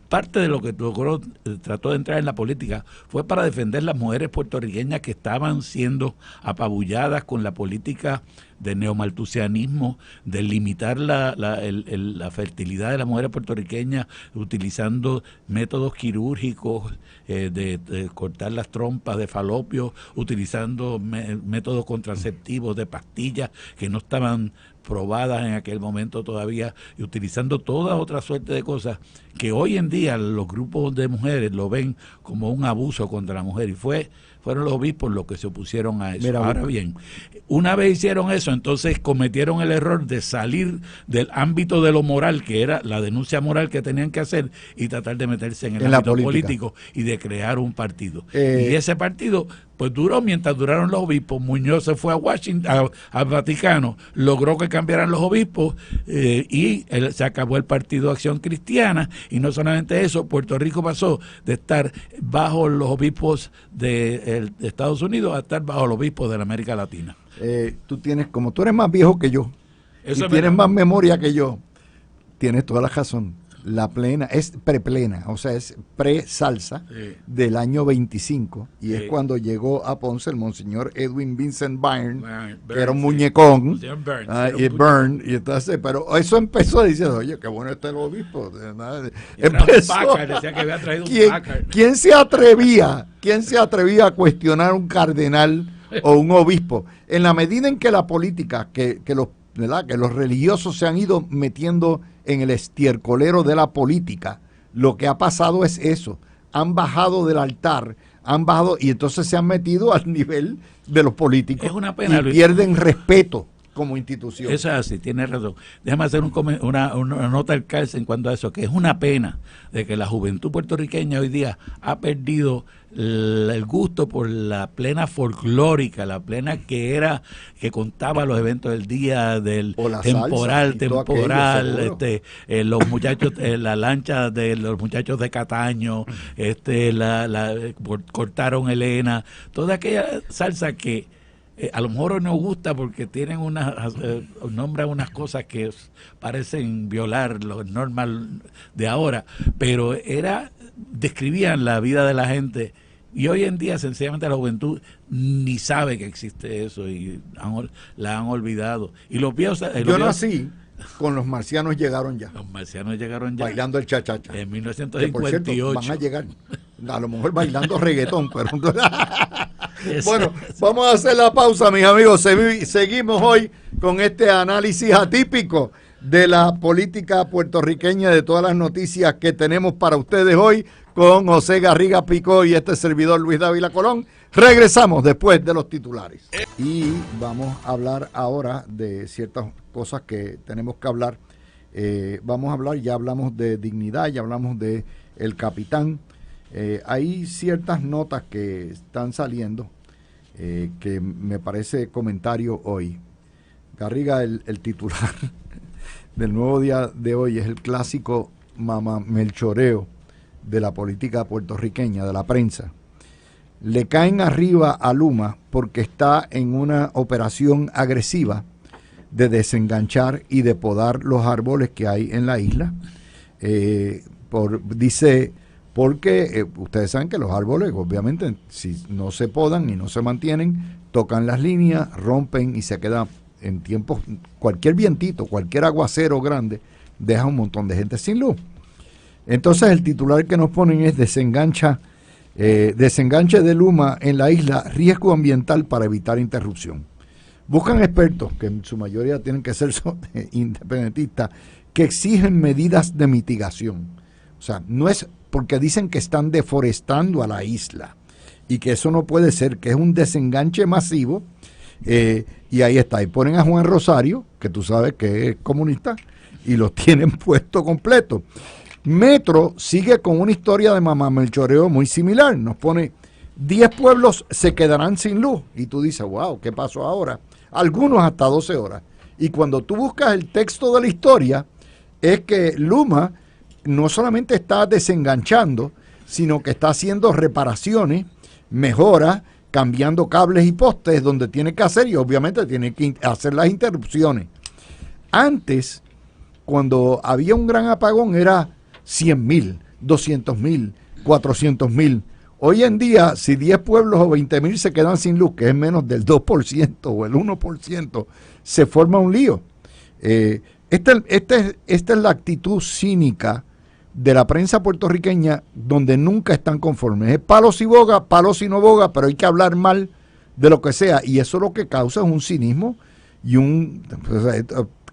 parte de lo que trató de entrar en la política fue para defender las mujeres puertorriqueñas que estaban siendo apabulladas con la política de neomaltusianismo, de limitar la fertilidad de las mujeres puertorriqueñas utilizando métodos quirúrgicos, de cortar las trompas de falopio, utilizando métodos contraceptivos de pastillas que no estaban probadas en aquel momento todavía, y utilizando toda otra suerte de cosas que hoy en día los grupos de mujeres lo ven como un abuso contra la mujer, y fueron los obispos los que se opusieron a eso. Mira, ahora bien, una vez hicieron eso, entonces cometieron el error de salir del ámbito de lo moral, que era la denuncia moral que tenían que hacer, y tratar de meterse en el ámbito político y de crear un partido. Y ese partido pues duró mientras duraron los obispos. Muñoz se fue a Washington, al Vaticano, logró que cambiaran los obispos y se acabó el Partido Acción Cristiana. Y no solamente eso, Puerto Rico pasó de estar bajo los obispos de Estados Unidos a estar bajo los obispos de la América Latina. Como tú eres más viejo que yo, y tienes más memoria que yo, tienes toda la razón. La plena es preplena, o sea, es pre-salsa del año 25, y es cuando llegó a Ponce el monseñor Edwin Vincent Byrne, que era un muñecón, y Byrne, y entonces, pero eso empezó diciendo, oye, qué bueno está el obispo. Empezó, decía que había traído ¿quién se atrevía a cuestionar un cardenal o un obispo? En la medida en que la política, que los religiosos se han ido metiendo en el estiercolero de la política, lo que ha pasado es eso, han bajado del altar, y entonces se han metido al nivel de los políticos. Es una pena, y Luis, pierden respeto como institución. Eso es así, tienes razón. Déjame hacer una nota al calce en cuanto a eso, que es una pena de que la juventud puertorriqueña hoy día ha perdido el gusto por la plena folclórica, la plena que contaba los eventos del día, del temporal, los muchachos, la lancha de los muchachos de Cataño, cortaron Elena, toda aquella salsa que a lo mejor nos gusta porque tienen nombran unas cosas que parecen violar lo normal de ahora, pero era describían la vida de la gente. Y hoy en día, sencillamente, la juventud ni sabe que existe eso y la han olvidado. Y los viejos... Yo nací con Los Marcianos Llegaron Ya. Los Marcianos Llegaron Ya. Bailando el cha-cha-cha. En 1958. Que, por cierto, van a llegar. A lo mejor bailando reggaetón, pero... Bueno, vamos a hacer la pausa, mis amigos. Seguimos hoy con este análisis atípico de la política puertorriqueña, de todas las noticias que tenemos para ustedes hoy, con José Garriga Picó y este servidor Luis Dávila Colón. Regresamos después de los titulares. Y vamos a hablar ahora de ciertas cosas que tenemos que hablar. Vamos a hablar, ya hablamos de dignidad, ya hablamos de el capitán. Hay ciertas notas que están saliendo que me parece comentario hoy. Garriga, el titular del Nuevo Día de hoy es el clásico mamamelchoreo de la política puertorriqueña, de la prensa. Le caen arriba a Luma porque está en una operación agresiva de desenganchar y de podar los árboles que hay en la isla. Dice, porque ustedes saben que los árboles, obviamente, si no se podan y no se mantienen, tocan las líneas, rompen y se quedan en tiempos, cualquier vientito, cualquier aguacero grande, deja un montón de gente sin luz. Entonces el titular que nos ponen es desenganche de Luma en la isla, riesgo ambiental para evitar interrupción. Buscan expertos, que en su mayoría tienen que ser independentistas, que exigen medidas de mitigación. O sea, no es porque dicen que están deforestando a la isla y que eso no puede ser, que es un desenganche masivo. Y ahí está, y ponen a Juan Rosario, que tú sabes que es comunista, y los tienen puesto completo. Metro sigue con una historia de mamamelchoreo muy similar, nos pone 10 pueblos se quedarán sin luz, y tú dices, wow, ¿qué pasó ahora? Algunos hasta 12 horas, y cuando tú buscas el texto de la historia, es que Luma no solamente está desenganchando, sino que está haciendo reparaciones, mejoras, cambiando cables y postes donde tiene que hacer, y obviamente tiene que hacer las interrupciones. Antes, cuando había un gran apagón, era 100,000, 200,000, 400,000. Hoy en día, si 10 pueblos o 20,000 se quedan sin luz, que es menos del 2% o el 1%, se forma un lío. Esta es la actitud cínica de la prensa puertorriqueña, donde nunca están conformes. Es palo si boga, palo si no boga, pero hay que hablar mal de lo que sea, y eso lo que causa es un cinismo y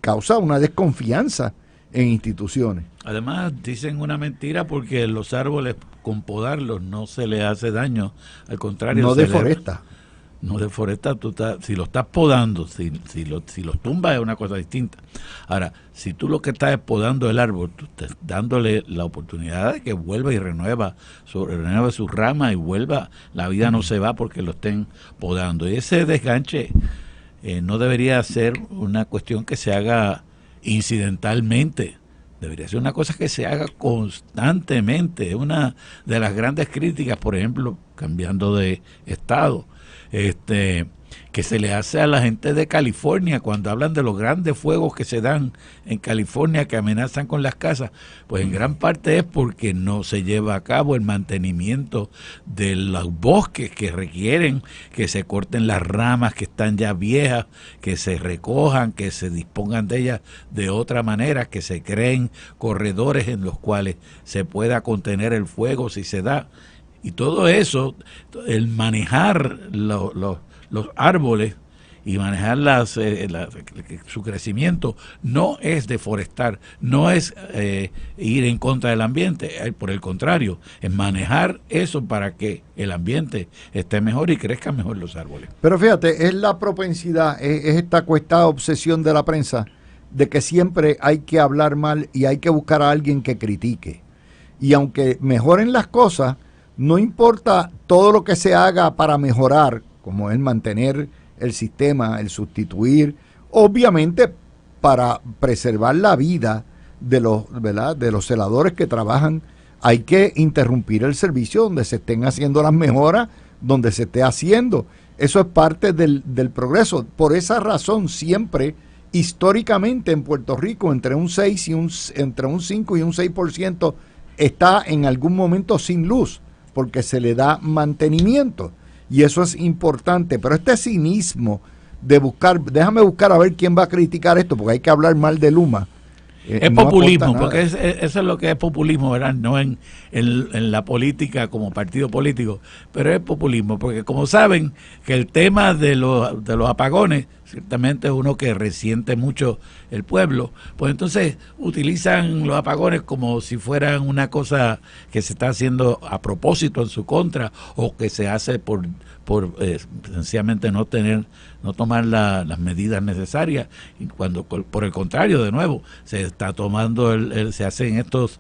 causa una desconfianza en instituciones. Además dicen una mentira porque los árboles, con podarlos, no se les hace daño, al contrario, no deforesta. No deforesta, si lo estás podando, si los tumbas es una cosa distinta. Ahora, si tú lo que estás es podando el árbol, tú estás dándole la oportunidad de que vuelva y renueve sus ramas y vuelva, la vida no se va porque lo estén podando. Y ese desganche no debería ser una cuestión que se haga incidentalmente. Debería ser una cosa que se haga constantemente. Una de las grandes críticas, por ejemplo, cambiando de estado, que se le hace a la gente de California cuando hablan de los grandes fuegos que se dan en California que amenazan con las casas, pues en gran parte es porque no se lleva a cabo el mantenimiento de los bosques que requieren que se corten las ramas que están ya viejas, que se recojan, que se dispongan de ellas de otra manera, que se creen corredores en los cuales se pueda contener el fuego si se da. Y todo eso, el manejar los árboles y manejar su crecimiento, no es deforestar, no es ir en contra del ambiente, por el contrario, es manejar eso para que el ambiente esté mejor y crezcan mejor los árboles. Pero fíjate, es la propensidad, es esta obsesión de la prensa de que siempre hay que hablar mal y hay que buscar a alguien que critique. Y aunque mejoren las cosas, no importa todo lo que se haga para mejorar, como es mantener el sistema, el sustituir, obviamente para preservar la vida de los celadores que trabajan, hay que interrumpir el servicio donde se estén haciendo las mejoras, donde se esté haciendo. Eso es parte del progreso. Por esa razón, siempre, históricamente en Puerto Rico, entre un 5 y un 6% está en algún momento sin luz porque se le da mantenimiento y eso es importante, pero este cinismo de buscar, déjame buscar a ver quién va a criticar esto porque hay que hablar mal de Luma. Es no populismo, porque eso es lo que es populismo, ¿verdad? No en la política como partido político, pero es populismo, porque como saben que el tema de los apagones, ciertamente es uno que resiente mucho el pueblo, pues entonces utilizan los apagones como si fueran una cosa que se está haciendo a propósito en su contra o que se hace por sencillamente no tomar las medidas necesarias, y cuando por el contrario, de nuevo, se está tomando se hacen estos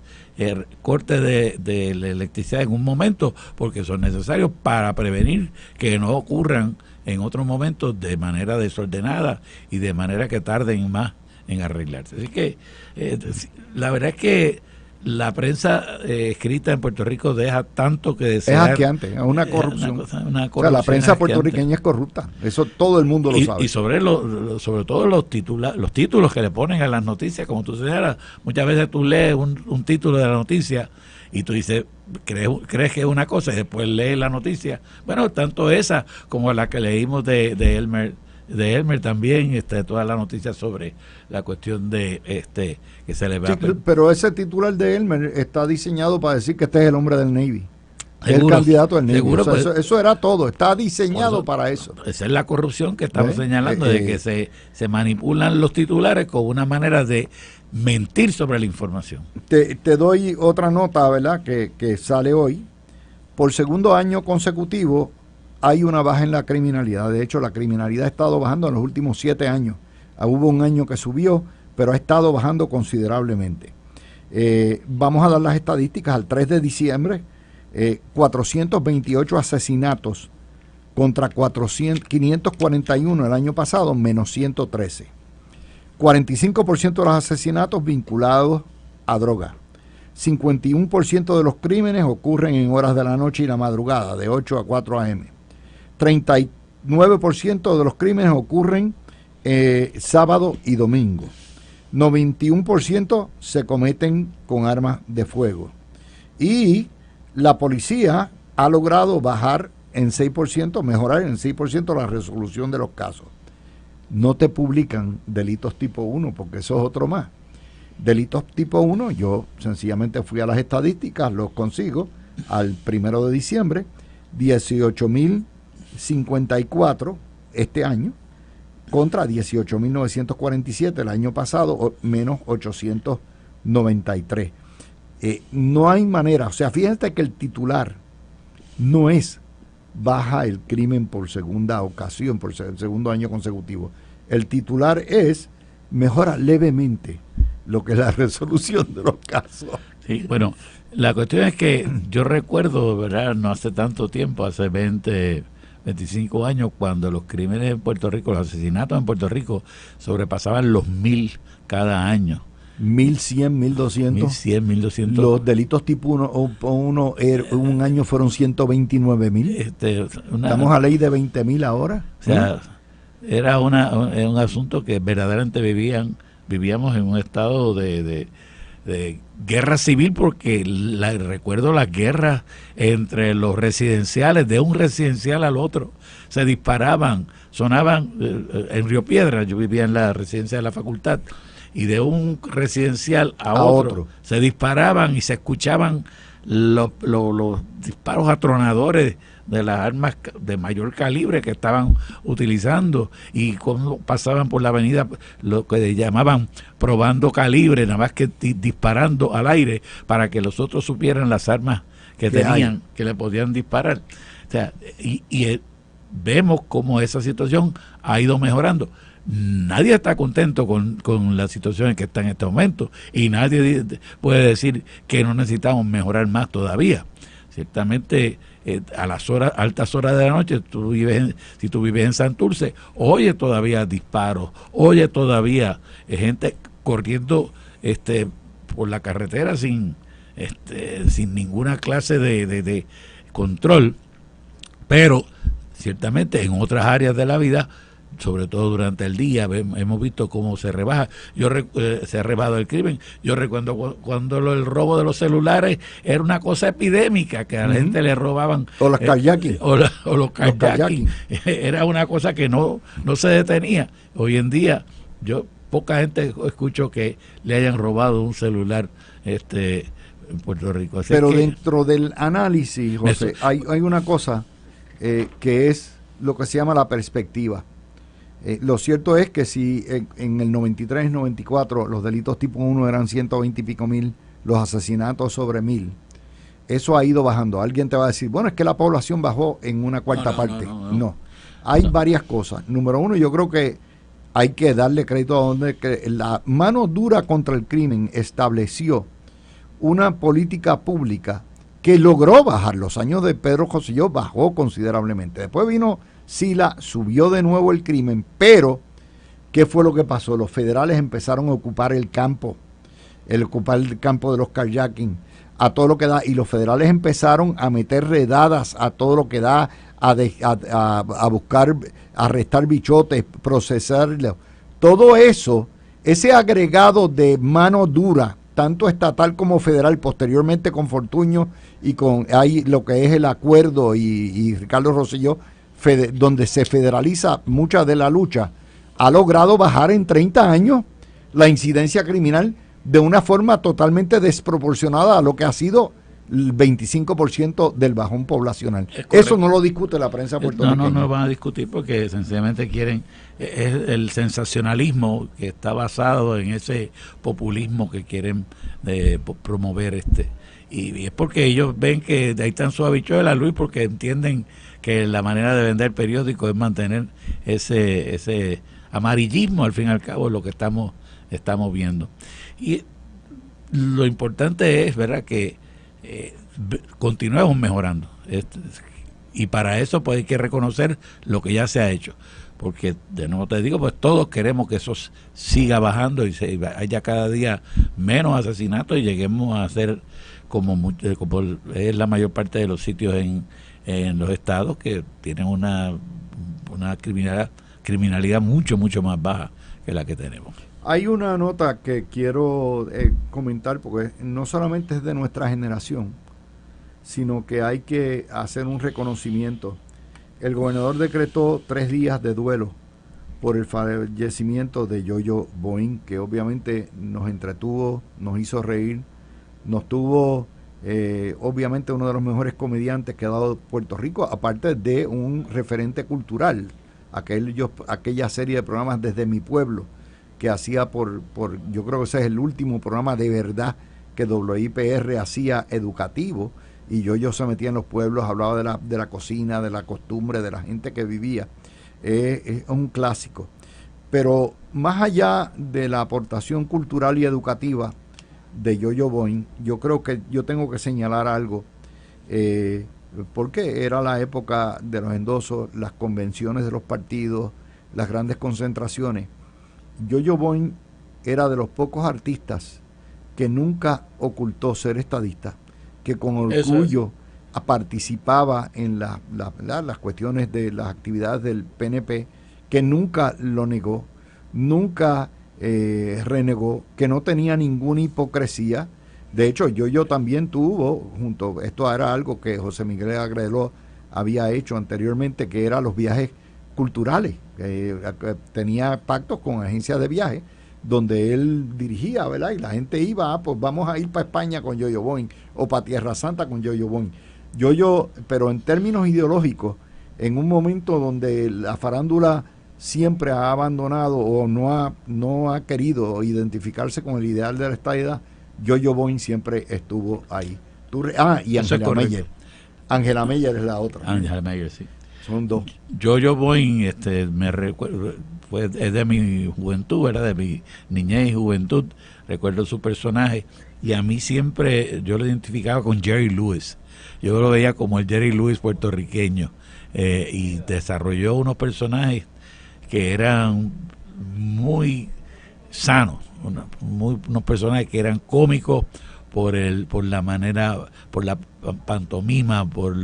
cortes de la electricidad en un momento porque son necesarios para prevenir que no ocurran en otros momentos de manera desordenada y de manera que tarden más en arreglarse. Así que la verdad es que la prensa escrita en Puerto Rico deja tanto que desear. Es asqueante, es una corrupción. Una o sea, la prensa puertorriqueña es corrupta. Eso todo el mundo lo sabe. Y sobre todo los títulos que le ponen a las noticias, como tú señalas, muchas veces tú lees un título de la noticia y tú dices, crees que es una cosa y después lees la noticia. Bueno, tanto esa como la que leímos de Elmer también, toda la noticia sobre la cuestión de que se le va sí, pero ese titular de Elmer está diseñado para decir que este es el hombre del Navy. Es el candidato del Navy. Seguro, o sea, pues, eso era todo, está diseñado para eso. Esa es la corrupción que estamos señalando, de que se manipulan los titulares con una manera de mentir sobre la información. Te doy otra nota, ¿verdad?, que sale hoy. Por segundo año consecutivo hay una baja en la criminalidad. De hecho, la criminalidad ha estado bajando en los últimos 7 años. Hubo un año que subió, pero ha estado bajando considerablemente. Vamos a dar las estadísticas. Al 3 de diciembre, 428 asesinatos contra 541 el año pasado, menos 113. 45% de los asesinatos vinculados a droga. 51% de los crímenes ocurren en horas de la noche y la madrugada, de 8 a 4 a.m. 39% de los crímenes ocurren sábado y domingo. 91% se cometen con armas de fuego. Y la policía ha logrado bajar en 6%, mejorar en 6% la resolución de los casos. No te publican delitos tipo 1 porque eso es otro más. Delitos tipo 1, yo sencillamente fui a las estadísticas, los consigo al 1 de diciembre, 18.054 este año, contra 18.947 el año pasado, menos 893. No hay manera, o sea, fíjense que el titular no es baja el crimen por segunda ocasión, por el segundo año consecutivo. El titular es mejora levemente lo que es la resolución de los casos. Sí, bueno, la cuestión es que yo recuerdo, ¿verdad?, no hace tanto tiempo, hace 25 años, cuando los crímenes en Puerto Rico, los asesinatos en Puerto Rico sobrepasaban los 1,000 cada año. 1.100, 1.200. 1.100, 1.200. Los delitos tipo 1 un año fueron 129.000. Estamos a ley de 20.000 ahora. O sea, era un asunto que verdaderamente vivíamos en un estado de guerra civil, porque recuerdo las guerras entre los residenciales, de un residencial al otro, se disparaban, sonaban en Río Piedra, yo vivía en la residencia de la facultad, y de un residencial a otro se disparaban y se escuchaban los disparos atronadores de las armas de mayor calibre que estaban utilizando, y cuando pasaban por la avenida, lo que llamaban probando calibre, nada más que disparando al aire para que los otros supieran las armas que tenían, que le podían disparar. O sea, y vemos cómo esa situación ha ido mejorando. Nadie está contento con la situación en que está en este momento, y nadie puede decir que no necesitamos mejorar más todavía. Ciertamente, a las altas horas de la noche, si tú vives en Santurce, oye todavía disparos, oye todavía gente corriendo por la carretera sin ninguna clase de control. Pero ciertamente en otras áreas de la vida sobre todo durante el día, hemos visto cómo se rebaja. Se ha rebajado el crimen. Yo recuerdo cuando el robo de los celulares era una cosa epidémica, que a la gente le robaban. O los carjacking. O los carjacking. Era una cosa que no se detenía. Hoy en día, poca gente escucho que le hayan robado un celular en Puerto Rico. Así pero que, dentro del análisis, José, hay una cosa que es lo que se llama la perspectiva. Lo cierto es que si en el 93, 94 los delitos tipo 1 eran 120 y pico mil, los asesinatos sobre 1000, eso ha ido bajando. Alguien te va a decir, bueno, es que la población bajó en una cuarta parte. No. Hay varias cosas. Número uno, yo creo que hay que darle crédito a donde la mano dura contra el crimen estableció una política pública que logró bajar. Los años de Pedro Rosselló bajó considerablemente. Después vino Sila, subió de nuevo el crimen, pero ¿qué fue lo que pasó? Los federales empezaron a ocupar el campo de los carjacking, a todo lo que da, y los federales empezaron a meter redadas a todo lo que da, a buscar, arrestar bichotes, procesarlos. Todo eso, ese agregado de mano dura, tanto estatal como federal, posteriormente con Fortuño y con ahí lo que es el acuerdo y Ricardo Rosselló, donde se federaliza mucha de la lucha, ha logrado bajar en 30 años la incidencia criminal de una forma totalmente desproporcionada a lo que ha sido el 25% del bajón poblacional. Eso no lo discute la prensa puertorriqueña. No van a discutir porque sencillamente quieren, es el sensacionalismo que está basado en ese populismo que quieren promover y es porque ellos ven que de ahí están sus habichuelas, Luis, porque entienden que la manera de vender periódicos es mantener ese amarillismo, al fin y al cabo, es lo que estamos viendo. Y lo importante es, ¿verdad?, que continuemos mejorando. Y para eso pues hay que reconocer lo que ya se ha hecho. Porque, de nuevo te digo, pues todos queremos que eso siga bajando y haya cada día menos asesinatos y lleguemos a ser como es la mayor parte de los sitios en los estados que tienen una criminalidad mucho más baja que la que tenemos. Hay una nota que quiero comentar porque no solamente es de nuestra generación, sino que hay que hacer un reconocimiento. El gobernador decretó 3 días de duelo por el fallecimiento de Yo-Yo Boing, que obviamente nos entretuvo, nos hizo reír, nos tuvo obviamente uno de los mejores comediantes que ha dado Puerto Rico, aparte de un referente cultural, aquella serie de programas Desde Mi Pueblo, que hacía yo creo que ese es el último programa de verdad que WIPR hacía educativo, y yo se metía en los pueblos, hablaba de la cocina, de la costumbre, de la gente que vivía. Es un clásico. Pero más allá de la aportación cultural y educativa de Yo-Yo Boing, yo creo que yo tengo que señalar algo, porque era la época de los endosos, las convenciones de los partidos, las grandes concentraciones. Yo-Yo Boing era de los pocos artistas que nunca ocultó ser estadista, que con orgullo participaba en las cuestiones de las actividades del PNP, que nunca lo negó, nunca renegó, que no tenía ninguna hipocresía. De hecho, yo también tuvo, esto era algo que José Miguel Agreló había hecho anteriormente, que eran los viajes culturales. Tenía pactos con agencias de viaje donde él dirigía, ¿verdad? Y la gente iba, pues vamos a ir para España con Yo-Yo Boing, o para Tierra Santa con Yo-Yo Boing. Pero en términos ideológicos, en un momento donde la farándula siempre ha abandonado o no ha querido identificarse con el ideal de la estadidad, Yo-Yo Boing siempre estuvo ahí. Y Angela Meyer. Angela Meyer es la otra. Angela Meyer, sí. Son dos. Yo-Yo Boing, me recuerdo, es de mi juventud, ¿verdad? De mi niñez y juventud. Recuerdo su personaje y a mí siempre yo lo identificaba con Jerry Lewis. Yo lo veía como el Jerry Lewis puertorriqueño, y desarrolló unos personajes que eran muy sanos, unos personajes que eran cómicos por la manera, por la pantomima, por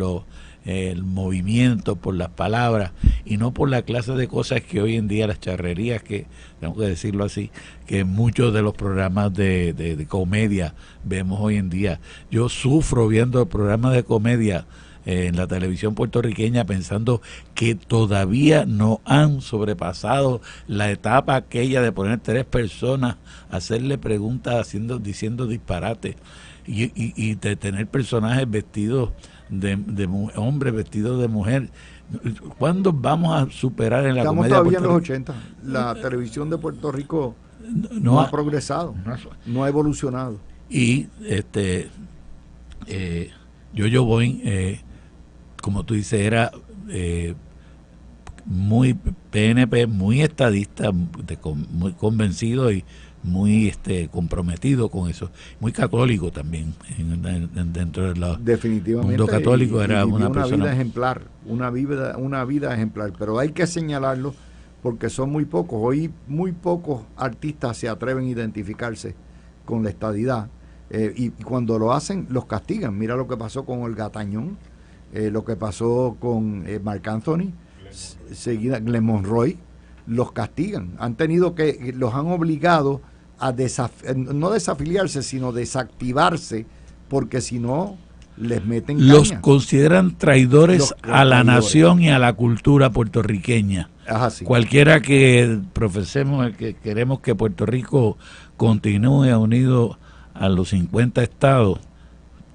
el movimiento, por las palabras, y no por la clase de cosas que hoy en día, las charrerías que, tengo que decirlo así, que muchos de los programas de comedia vemos hoy en día. Yo sufro viendo programas de comedia en la televisión puertorriqueña pensando que todavía no han sobrepasado la etapa aquella de poner 3 personas a hacerle preguntas diciendo disparates y de tener personajes vestidos de hombres vestidos de mujer. ¿Cuándo vamos a superar en la Estamos comedia todavía en los 80. La televisión de Puerto Rico no ha progresado, no ha evolucionado. Y Yo-Yo Boing, como tú dices, era muy PNP, muy estadista, muy convencido y muy comprometido con eso, muy católico también dentro del mundo católico. Era una persona, vida ejemplar, una vida ejemplar, pero hay que señalarlo porque son muy pocos. Hoy muy pocos artistas se atreven a identificarse con la estadidad, y cuando lo hacen los castigan. Mira lo que pasó con Olga Tañón, lo que pasó con Marc Anthony, seguida Glenn Monroy. Los castigan, los han obligado a no desafiliarse, sino desactivarse, porque si no les meten caña. Los consideran traidores a la nación y a la cultura puertorriqueña. Sí. Cualquiera que profesemos que queremos que Puerto Rico continúe unido a los 50 estados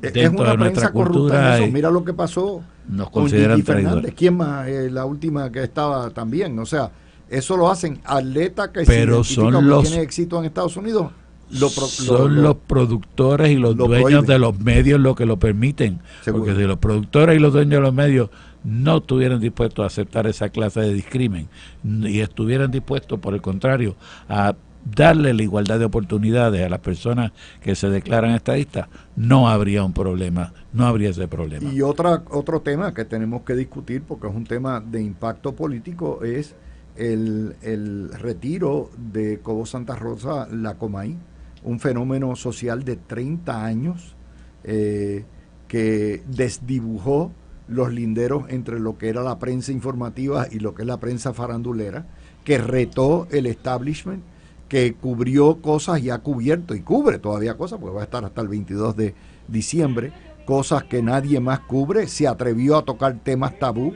dentro de nuestra cultura. Mira lo que pasó nos con consideran Gigi Fernández. traidores. ¿Quién más? La última que estaba también. O sea, eso lo hacen atletas que pero tienen éxito en Estados Unidos. Los productores y los dueños prohíben de los medios lo que lo permiten. Seguro. Porque si los productores y los dueños de los medios no estuvieran dispuestos a aceptar esa clase de discrimen y estuvieran dispuestos, por el contrario, a darle la igualdad de oportunidades a las personas que se declaran estadistas, no habría un problema, no habría ese problema. Y otro tema que tenemos que discutir, porque es un tema de impacto político, es el retiro de Cobo Santa Rosa, la Comay, un fenómeno social de 30 años que desdibujó los linderos entre lo que era la prensa informativa y lo que es la prensa farandulera, que retó el establishment, que cubrió cosas y ha cubierto y cubre todavía cosas, porque va a estar hasta el 22 de diciembre, cosas que nadie más cubre, se atrevió a tocar temas tabú.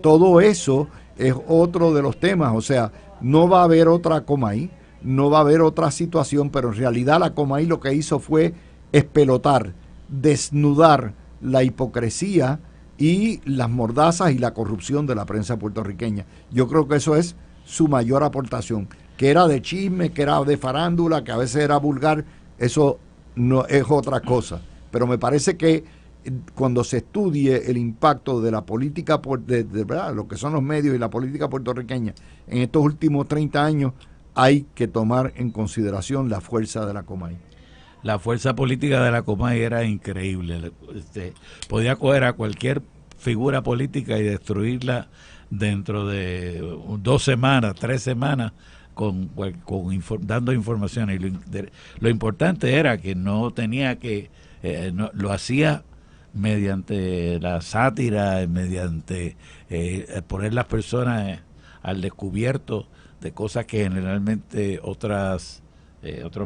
Todo eso es otro de los temas. O sea, no va a haber otra Comay, no va a haber otra situación, pero en realidad la Comay lo que hizo fue espelotar, desnudar la hipocresía y las mordazas y la corrupción de la prensa puertorriqueña. Yo creo que eso es su mayor aportación. Que era de chisme, que era de farándula, que a veces era vulgar, eso no es otra cosa. Pero me parece que cuando se estudie el impacto de la política, de ¿verdad?, lo que son los medios y la política puertorriqueña en estos últimos 30 años, hay que tomar en consideración la fuerza de la Comay. La fuerza política de la Comay era increíble. Podía coger a cualquier figura política y destruirla dentro de 2 semanas, 3 semanas, dando información. Y lo importante era que no tenía que, lo hacía mediante la sátira, mediante poner las personas al descubierto de cosas que generalmente otros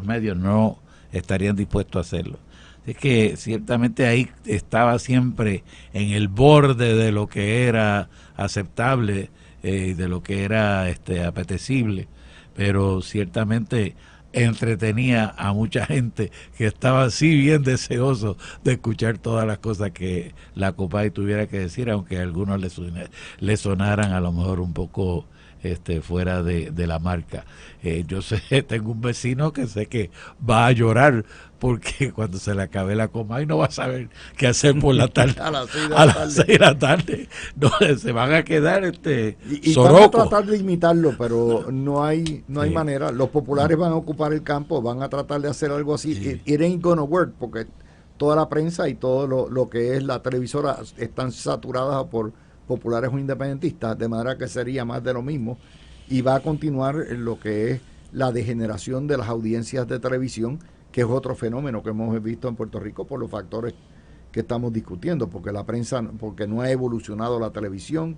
medios no estarían dispuestos a hacerlo. Es que ciertamente ahí estaba siempre en el borde de lo que era aceptable, de lo que era apetecible, pero ciertamente entretenía a mucha gente que estaba así bien deseoso de escuchar todas las cosas que la Comay tuviera que decir, aunque a algunos le sonaran a lo mejor un poco fuera de la marca. Yo sé, tengo un vecino que sé que va a llorar porque cuando se le acabe la Comay no va a saber qué hacer por la tarde. a las 6 de la tarde. No, se van a quedar y van a tratar de imitarlo, pero no hay manera. Los populares van a ocupar el campo, van a tratar de hacer algo así. Sí. It ain't gonna work, porque toda la prensa y todo lo que es la televisora están saturadas por populares o independentistas, de manera que sería más de lo mismo, y va a continuar lo que es la degeneración de las audiencias de televisión, que es otro fenómeno que hemos visto en Puerto Rico por los factores que estamos discutiendo, porque la prensa, porque no ha evolucionado la televisión,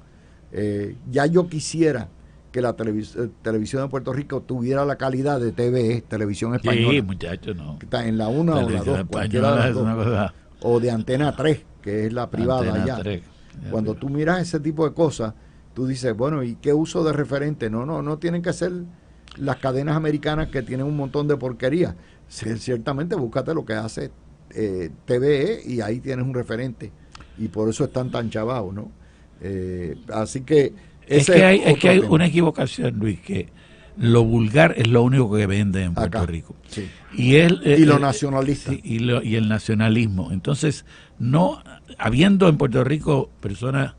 Ya yo quisiera que la televisión de Puerto Rico tuviera la calidad de TVE, Televisión Española. Sí, muchachos, no. Que está en la 1 o la 2, cualquiera de las dos. O de Antena 3, que es la privada Antena allá. 3. Cuando tú miras ese tipo de cosas, tú dices, bueno, ¿y qué uso de referente? No tienen que ser las cadenas americanas que tienen un montón de porquería. Ciertamente, búscate lo que hace TVE y ahí tienes un referente. Y por eso están tan chavados, ¿no? Así que... Es que hay una equivocación, Luis, que lo vulgar es lo único que vende en Puerto Rico. Sí. Y lo nacionalista. Sí, y el nacionalismo. Entonces, no habiendo en Puerto Rico personas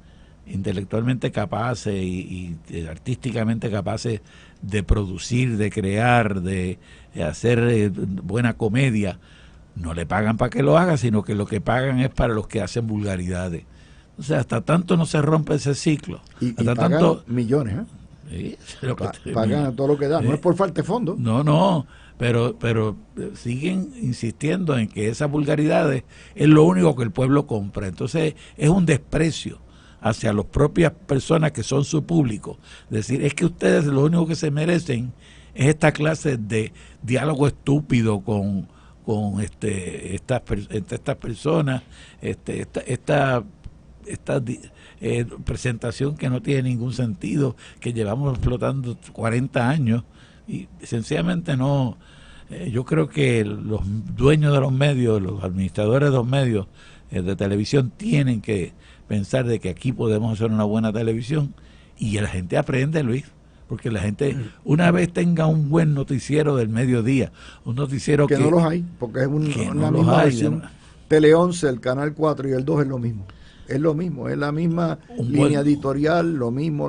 intelectualmente capaces y artísticamente capaces de producir, de crear, de hacer buena comedia, no le pagan para que lo haga, sino que lo que pagan es para los que hacen vulgaridades. O sea, hasta tanto no se rompe ese ciclo. Y hasta pagan tanto millones, sí, pagan todo lo que da. No es por falta de fondo. No, pero siguen insistiendo en que esas vulgaridades es lo único que el pueblo compra. Entonces es un desprecio hacia las propias personas que son su público. Es decir, es que ustedes lo único que se merecen es esta clase de diálogo estúpido con estas personas, esta presentación que no tiene ningún sentido, que llevamos explotando 40 años y sencillamente no. Yo creo que los dueños de los medios, los administradores de los medios de televisión tienen que pensar de que aquí podemos hacer una buena televisión y la gente aprende, Luis, porque la gente una vez tenga un buen noticiero del mediodía, un noticiero que no los hay, porque es una misma versión. Tele 11, el Canal 4 y el 2 es lo mismo. Es lo mismo, es la misma línea editorial, lo mismo.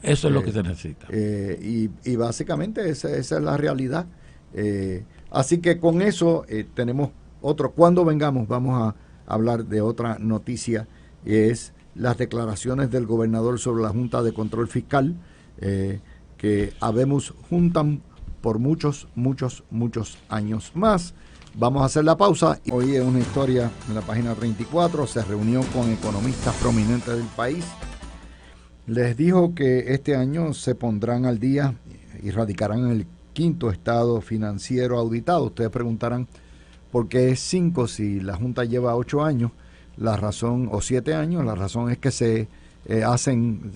Eso es lo que se necesita. Y básicamente esa es la realidad. Así que con eso tenemos otro. Cuando vengamos vamos a hablar de otra noticia, es las declaraciones del gobernador sobre la Junta de Control Fiscal, que habemos juntan por muchos años más. Vamos a hacer la pausa. Hoy es una historia en la página 34. Se reunió con economistas prominentes del país. Les dijo que este año se pondrán al día y radicarán en el 5º estado financiero auditado. Ustedes preguntarán por qué es 5 si la Junta lleva 8 años. La razón, o 7 años, la razón es que se hacen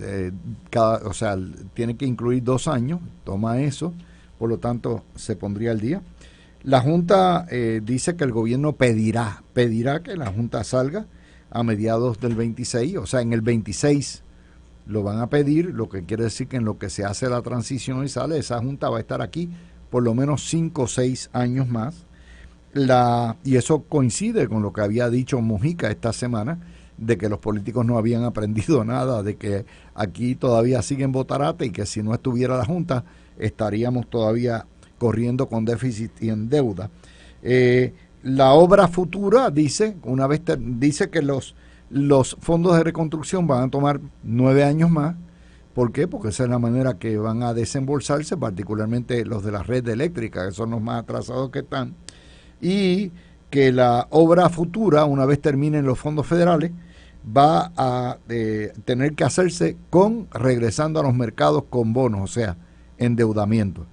tiene que incluir 2 años. Toma eso, por lo tanto se pondría al día. La Junta dice que el gobierno pedirá que la Junta salga a mediados del 26, o sea, en el 26 lo van a pedir, lo que quiere decir que en lo que se hace la transición y sale, esa Junta va a estar aquí por lo menos 5 o 6 años más. Y eso coincide con lo que había dicho Mujica esta semana, de que los políticos no habían aprendido nada, de que aquí todavía siguen botarate y que si no estuviera la Junta estaríamos todavía corriendo con déficit y en deuda. La obra futura dice que los fondos de reconstrucción van a tomar 9 años más. ¿Por qué? Porque esa es la manera que van a desembolsarse, particularmente los de la red eléctrica, que son los más atrasados que están. Y que la obra futura, una vez terminen los fondos federales, va a tener que hacerse regresando a los mercados con bonos, o sea, endeudamiento.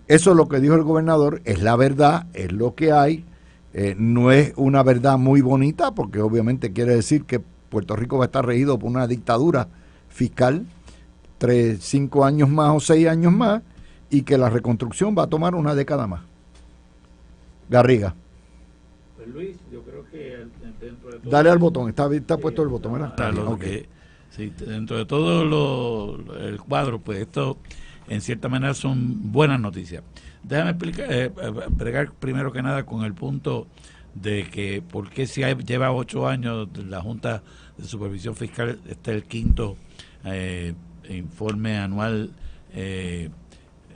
Eso es lo que dijo el gobernador, es la verdad, es lo que hay. No es una verdad muy bonita, porque obviamente quiere decir que Puerto Rico va a estar regido por una dictadura fiscal 5 años más o 6 años más, y que la reconstrucción va a tomar una década más. Garriga. Pues Luis, yo creo que dentro de todo... Dale al botón, está puesto el botón, ¿verdad? Claro, sí, dentro de todo el cuadro, pues esto en cierta manera son buenas noticias. Déjame bregar primero que nada con el punto de que por qué si lleva 8 años la Junta de Supervisión Fiscal, este es el 5º informe anual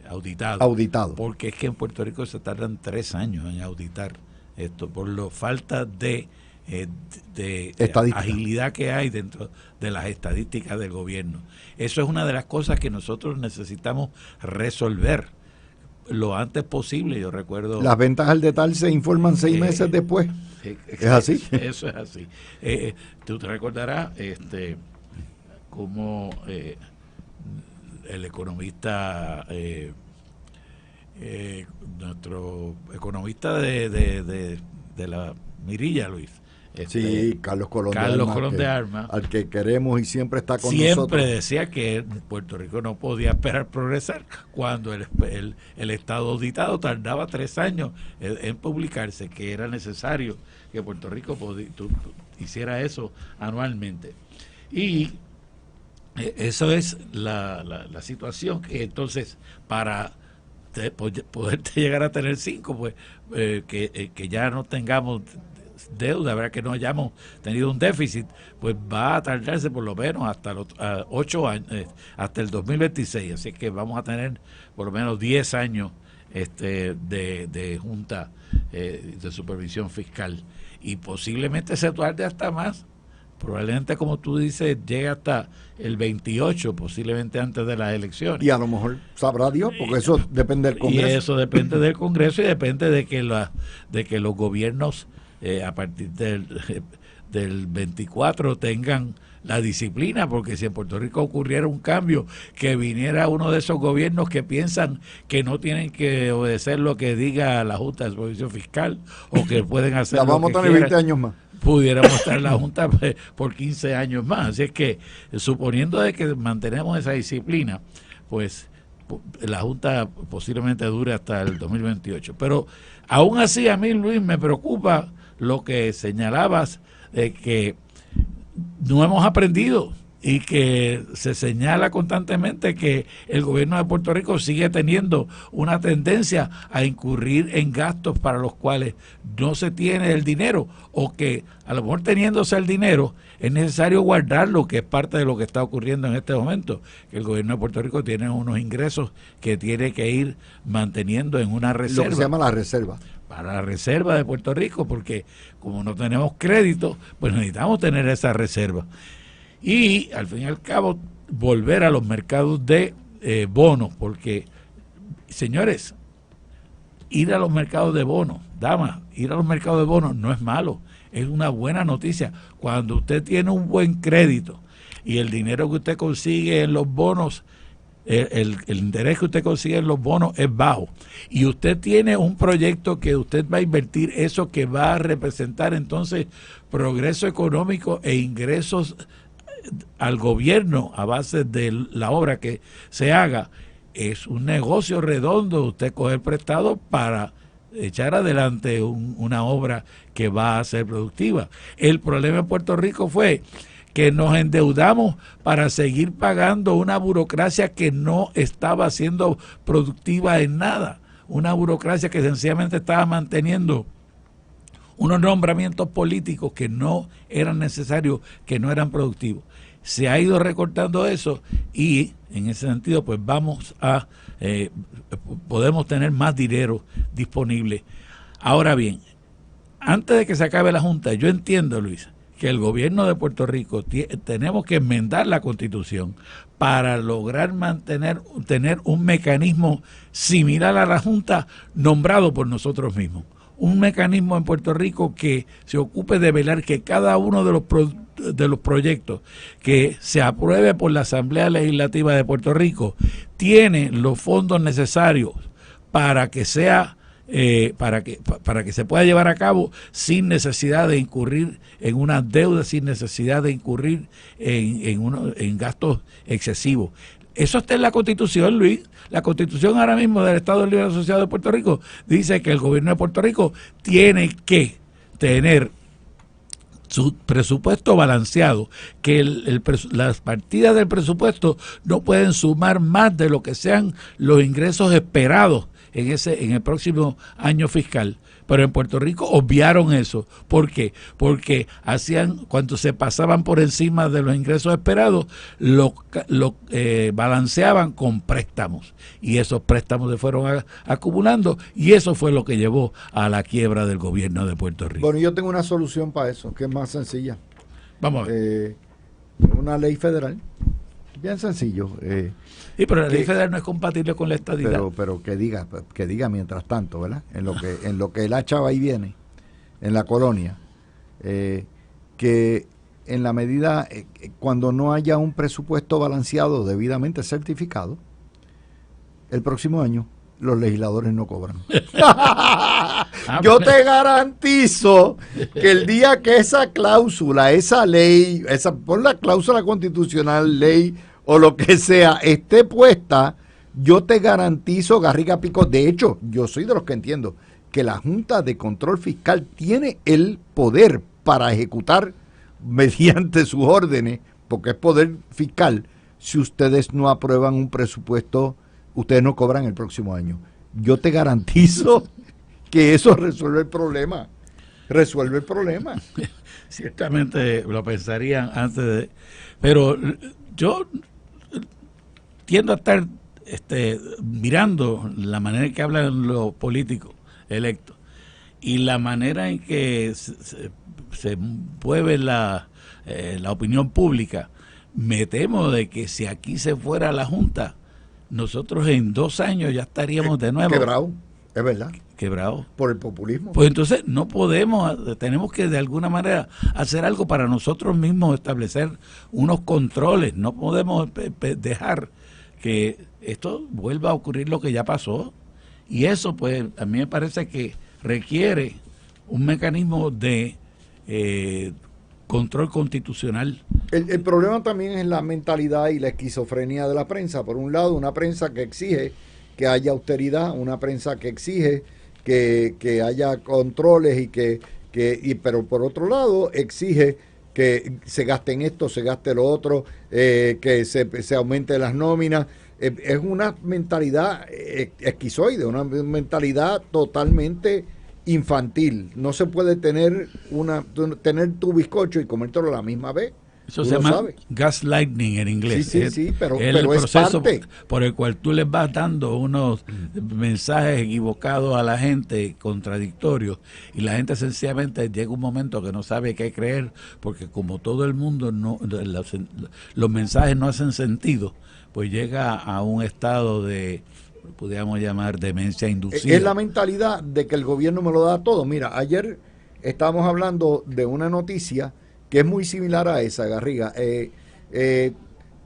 auditado. Porque es que en Puerto Rico se tardan 3 años en auditar esto, por la falta de agilidad que hay dentro de las estadísticas del gobierno. Eso es una de las cosas que nosotros necesitamos resolver lo antes posible. Yo recuerdo... Las ventas al detalle se informan 6 meses después. ¿Es así? Eso es así. Tú te recordarás, como el economista, nuestro economista de la Mirilla, Luis. Sí, Carlos Colón de Armas, al que queremos y siempre está con siempre nosotros. Siempre decía que Puerto Rico no podía esperar progresar cuando el Estado auditado tardaba 3 años en publicarse, que era necesario que Puerto Rico hiciera eso anualmente. Y eso es la situación. Que entonces, para poderte llegar a tener 5, pues que ya no tengamos deuda, ¿verdad? Que no hayamos tenido un déficit, pues va a tardarse por lo menos hasta los 8 años, hasta el 2026. Así que vamos a tener por lo menos 10 años de junta de supervisión fiscal, y posiblemente se tarde hasta más. Probablemente, como tú dices, llegue hasta el 28, posiblemente antes de las elecciones. Y a lo mejor sabrá Dios, porque eso depende del Congreso. Y eso depende del Congreso, y depende de que los gobiernos a partir del 24 tengan la disciplina, porque si en Puerto Rico ocurriera un cambio, que viniera uno de esos gobiernos que piensan que no tienen que obedecer lo que diga la Junta de Supervisión Fiscal, o que pueden hacer la vamos a tener 20 años más. Pudiéramos estar en la Junta por 15 años más. Así es que, suponiendo de que mantenemos esa disciplina, pues la Junta posiblemente dure hasta el 2028. Pero aún así, a mí, Luis, me preocupa lo que señalabas, de que no hemos aprendido, y que se señala constantemente que el gobierno de Puerto Rico sigue teniendo una tendencia a incurrir en gastos para los cuales no se tiene el dinero, o que a lo mejor teniéndose el dinero es necesario guardarlo, que es parte de lo que está ocurriendo en este momento, que el gobierno de Puerto Rico tiene unos ingresos que tiene que ir manteniendo en una reserva. Lo que se llama la reserva. Para la reserva de Puerto Rico, porque como no tenemos crédito, pues necesitamos tener esa reserva. Y al fin y al cabo, volver a los mercados de bonos, porque, señores, ir a los mercados de bonos, damas, ir a los mercados de bonos no es malo, es una buena noticia. Cuando usted tiene un buen crédito y el dinero que usted consigue en los bonos, el interés que usted consigue en los bonos es bajo, y usted tiene un proyecto que usted va a invertir, eso que va a representar entonces progreso económico e ingresos al gobierno a base de la obra que se haga, es un negocio redondo usted coger prestado para echar adelante una obra que va a ser productiva. El problema en Puerto Rico fue que nos endeudamos para seguir pagando una burocracia que no estaba siendo productiva en nada, una burocracia que sencillamente estaba manteniendo unos nombramientos políticos que no eran necesarios, que no eran productivos. Se ha ido recortando eso, y en ese sentido pues vamos a podemos tener más dinero disponible. Ahora bien, antes de que se acabe la Junta, yo entiendo, Luis, que el gobierno de Puerto Rico tenemos que enmendar la Constitución para lograr tener un mecanismo similar a la Junta, nombrado por nosotros mismos. Un mecanismo en Puerto Rico que se ocupe de velar que cada uno de los proyectos que se apruebe por la Asamblea Legislativa de Puerto Rico tiene los fondos necesarios para que sea para que se pueda llevar a cabo sin necesidad de incurrir en una deuda, sin necesidad de incurrir en gastos excesivos. Eso está en la Constitución, Luis. La Constitución ahora mismo del Estado Libre Asociado de Puerto Rico dice que el gobierno de Puerto Rico tiene que tener su presupuesto balanceado, que las partidas del presupuesto no pueden sumar más de lo que sean los ingresos esperados en el próximo año fiscal. Pero en Puerto Rico obviaron eso. ¿Por qué? Porque cuando se pasaban por encima de los ingresos esperados, lo balanceaban con préstamos. Y esos préstamos se fueron acumulando, y eso fue lo que llevó a la quiebra del gobierno de Puerto Rico. Bueno, yo tengo una solución para eso, que es más sencilla. Vamos a ver. Una ley federal. Bien sencillo. Sí, pero la ley federal no es compatible con la estadidad. Pero que diga mientras tanto, ¿verdad? En lo que el hacha va y viene en la colonia, que en la medida, cuando no haya un presupuesto balanceado debidamente certificado, el próximo año los legisladores no cobran. Yo te garantizo que el día que esa cláusula, esa ley, por la cláusula constitucional, ley o lo que sea, esté puesta, yo te garantizo, Garriga Pico, de hecho, yo soy de los que entiendo que la Junta de Control Fiscal tiene el poder para ejecutar mediante sus órdenes, porque es poder fiscal. Si ustedes no aprueban un presupuesto, ustedes no cobran el próximo año. Yo te garantizo que eso resuelve el problema. Resuelve el problema. Ciertamente lo pensarían antes de... Pero yo tiendo a estar mirando la manera en que hablan los políticos electos y la manera en que se mueve la opinión pública. Me temo de que si aquí se fuera la Junta, nosotros en 2 años ya estaríamos de nuevo quebrado, es verdad, quebrado por el populismo. Pues entonces no podemos, tenemos que de alguna manera hacer algo para nosotros mismos, establecer unos controles. No podemos dejar que esto vuelva a ocurrir lo que ya pasó, y eso pues a mí me parece que requiere un mecanismo de control constitucional. El problema también es la mentalidad y la esquizofrenia de la prensa. Por un lado, una prensa que exige que haya austeridad, una prensa que exige que haya controles pero por otro lado exige que se gaste en esto, se gaste lo otro, que se aumente las nóminas. Es una mentalidad esquizoide, una mentalidad totalmente infantil. No se puede tener tu bizcocho y comértelo a la misma vez. Eso se llama gaslighting en inglés. Sí, pero el proceso parte por el cual tú les vas dando unos mensajes equivocados a la gente, contradictorios, y la gente sencillamente llega un momento que no sabe qué creer, porque como todo el mundo los mensajes no hacen sentido, pues llega a un estado de, podríamos llamar, demencia inducida. Es la mentalidad de que el gobierno me lo da todo. Mira, ayer estábamos hablando de una noticia que es muy similar a esa, Garriga.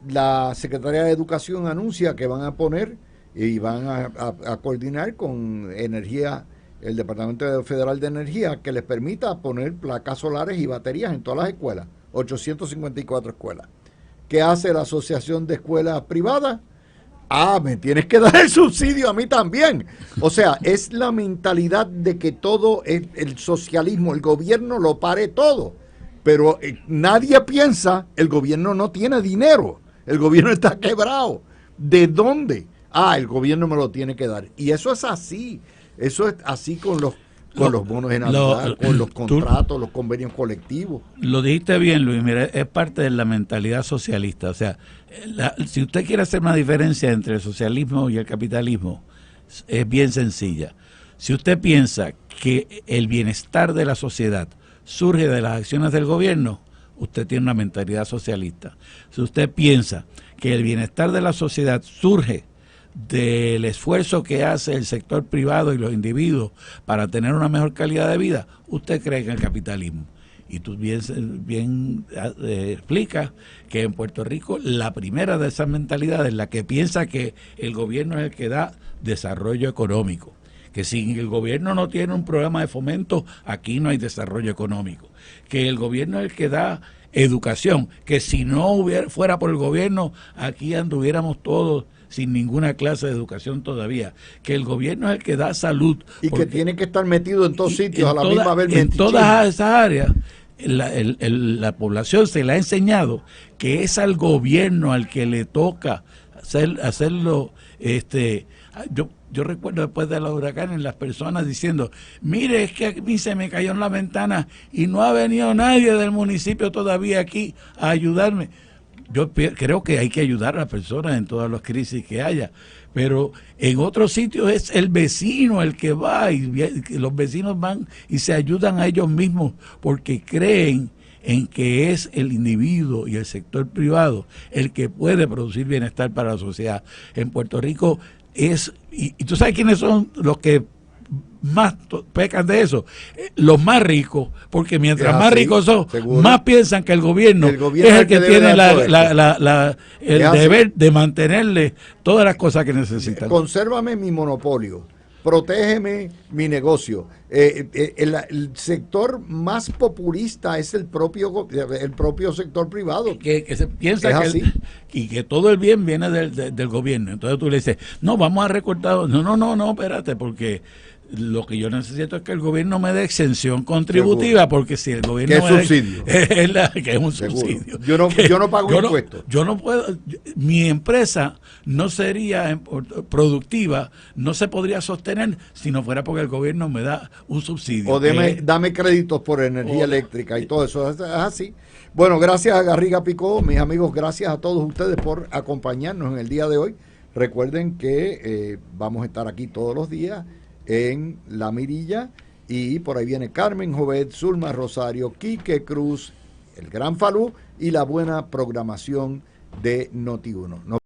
La Secretaría de Educación anuncia que van a poner y van a coordinar con energía, el Departamento Federal de Energía, que les permita poner placas solares y baterías en todas las escuelas, 854 escuelas. ¿Qué hace la Asociación de Escuelas Privadas? Me tienes que dar el subsidio a mí también. O sea, es la mentalidad de que todo el socialismo, el gobierno lo pare todo. Pero nadie piensa, el gobierno no tiene dinero, el gobierno está quebrado. ¿De dónde? El gobierno me lo tiene que dar. Y eso es así con los bonos de Navidad, con los contratos, los convenios colectivos. Lo dijiste bien, Luis, mira, es parte de la mentalidad socialista. O sea, si usted quiere hacer una diferencia entre el socialismo y el capitalismo, es bien sencilla. Si usted piensa que el bienestar de la sociedad surge de las acciones del gobierno, usted tiene una mentalidad socialista. Si usted piensa que el bienestar de la sociedad surge del esfuerzo que hace el sector privado y los individuos para tener una mejor calidad de vida, usted cree en el capitalismo. Y tú bien explicas que en Puerto Rico la primera de esas mentalidades, la que piensa que el gobierno es el que da desarrollo económico, que si el gobierno no tiene un programa de fomento, aquí no hay desarrollo económico, que el gobierno es el que da educación, que si no fuera por el gobierno, aquí anduviéramos todos sin ninguna clase de educación todavía, que el gobierno es el que da salud. Y que tiene que estar metido en todos sitios a la misma vez. En todas esas áreas, la población se le ha enseñado que es al gobierno al que le toca hacerlo. Yo recuerdo después de los huracanes las personas diciendo, mire, es que a mí se me cayó en la ventana y no ha venido nadie del municipio todavía aquí a ayudarme. Yo creo que hay que ayudar a las personas en todas las crisis que haya, pero en otros sitios es el vecino el que va y los vecinos van y se ayudan a ellos mismos porque creen en que es el individuo y el sector privado el que puede producir bienestar para la sociedad. En Puerto Rico y tú sabes quiénes son los que más pecan de eso. Los más ricos, porque mientras más ricos son, seguro. más piensan que el gobierno es el que tiene el deber de mantenerle todas las cosas que necesitan. Consérvame mi monopolio, protégeme mi negocio. El sector más populista es el propio sector privado. Que se piensa y que todo el bien viene del gobierno. Entonces tú le dices, no, vamos a recortar. No, espérate, porque lo que yo necesito es que el gobierno me dé exención contributiva, seguro. Porque si el gobierno que es subsidio, que es un seguro. Subsidio. Yo no pago impuestos. Yo no puedo, mi empresa no sería productiva, no se podría sostener si no fuera porque el gobierno me da un subsidio. O dame créditos por energía eléctrica y todo eso. Es así. Bueno, gracias a Garriga Picó, mis amigos, gracias a todos ustedes por acompañarnos en el día de hoy. Recuerden que vamos a estar aquí todos los días en La Mirilla, y por ahí viene Carmen Jovet, Zulma Rosario, Quique Cruz, el Gran Falú y la buena programación de Noti1.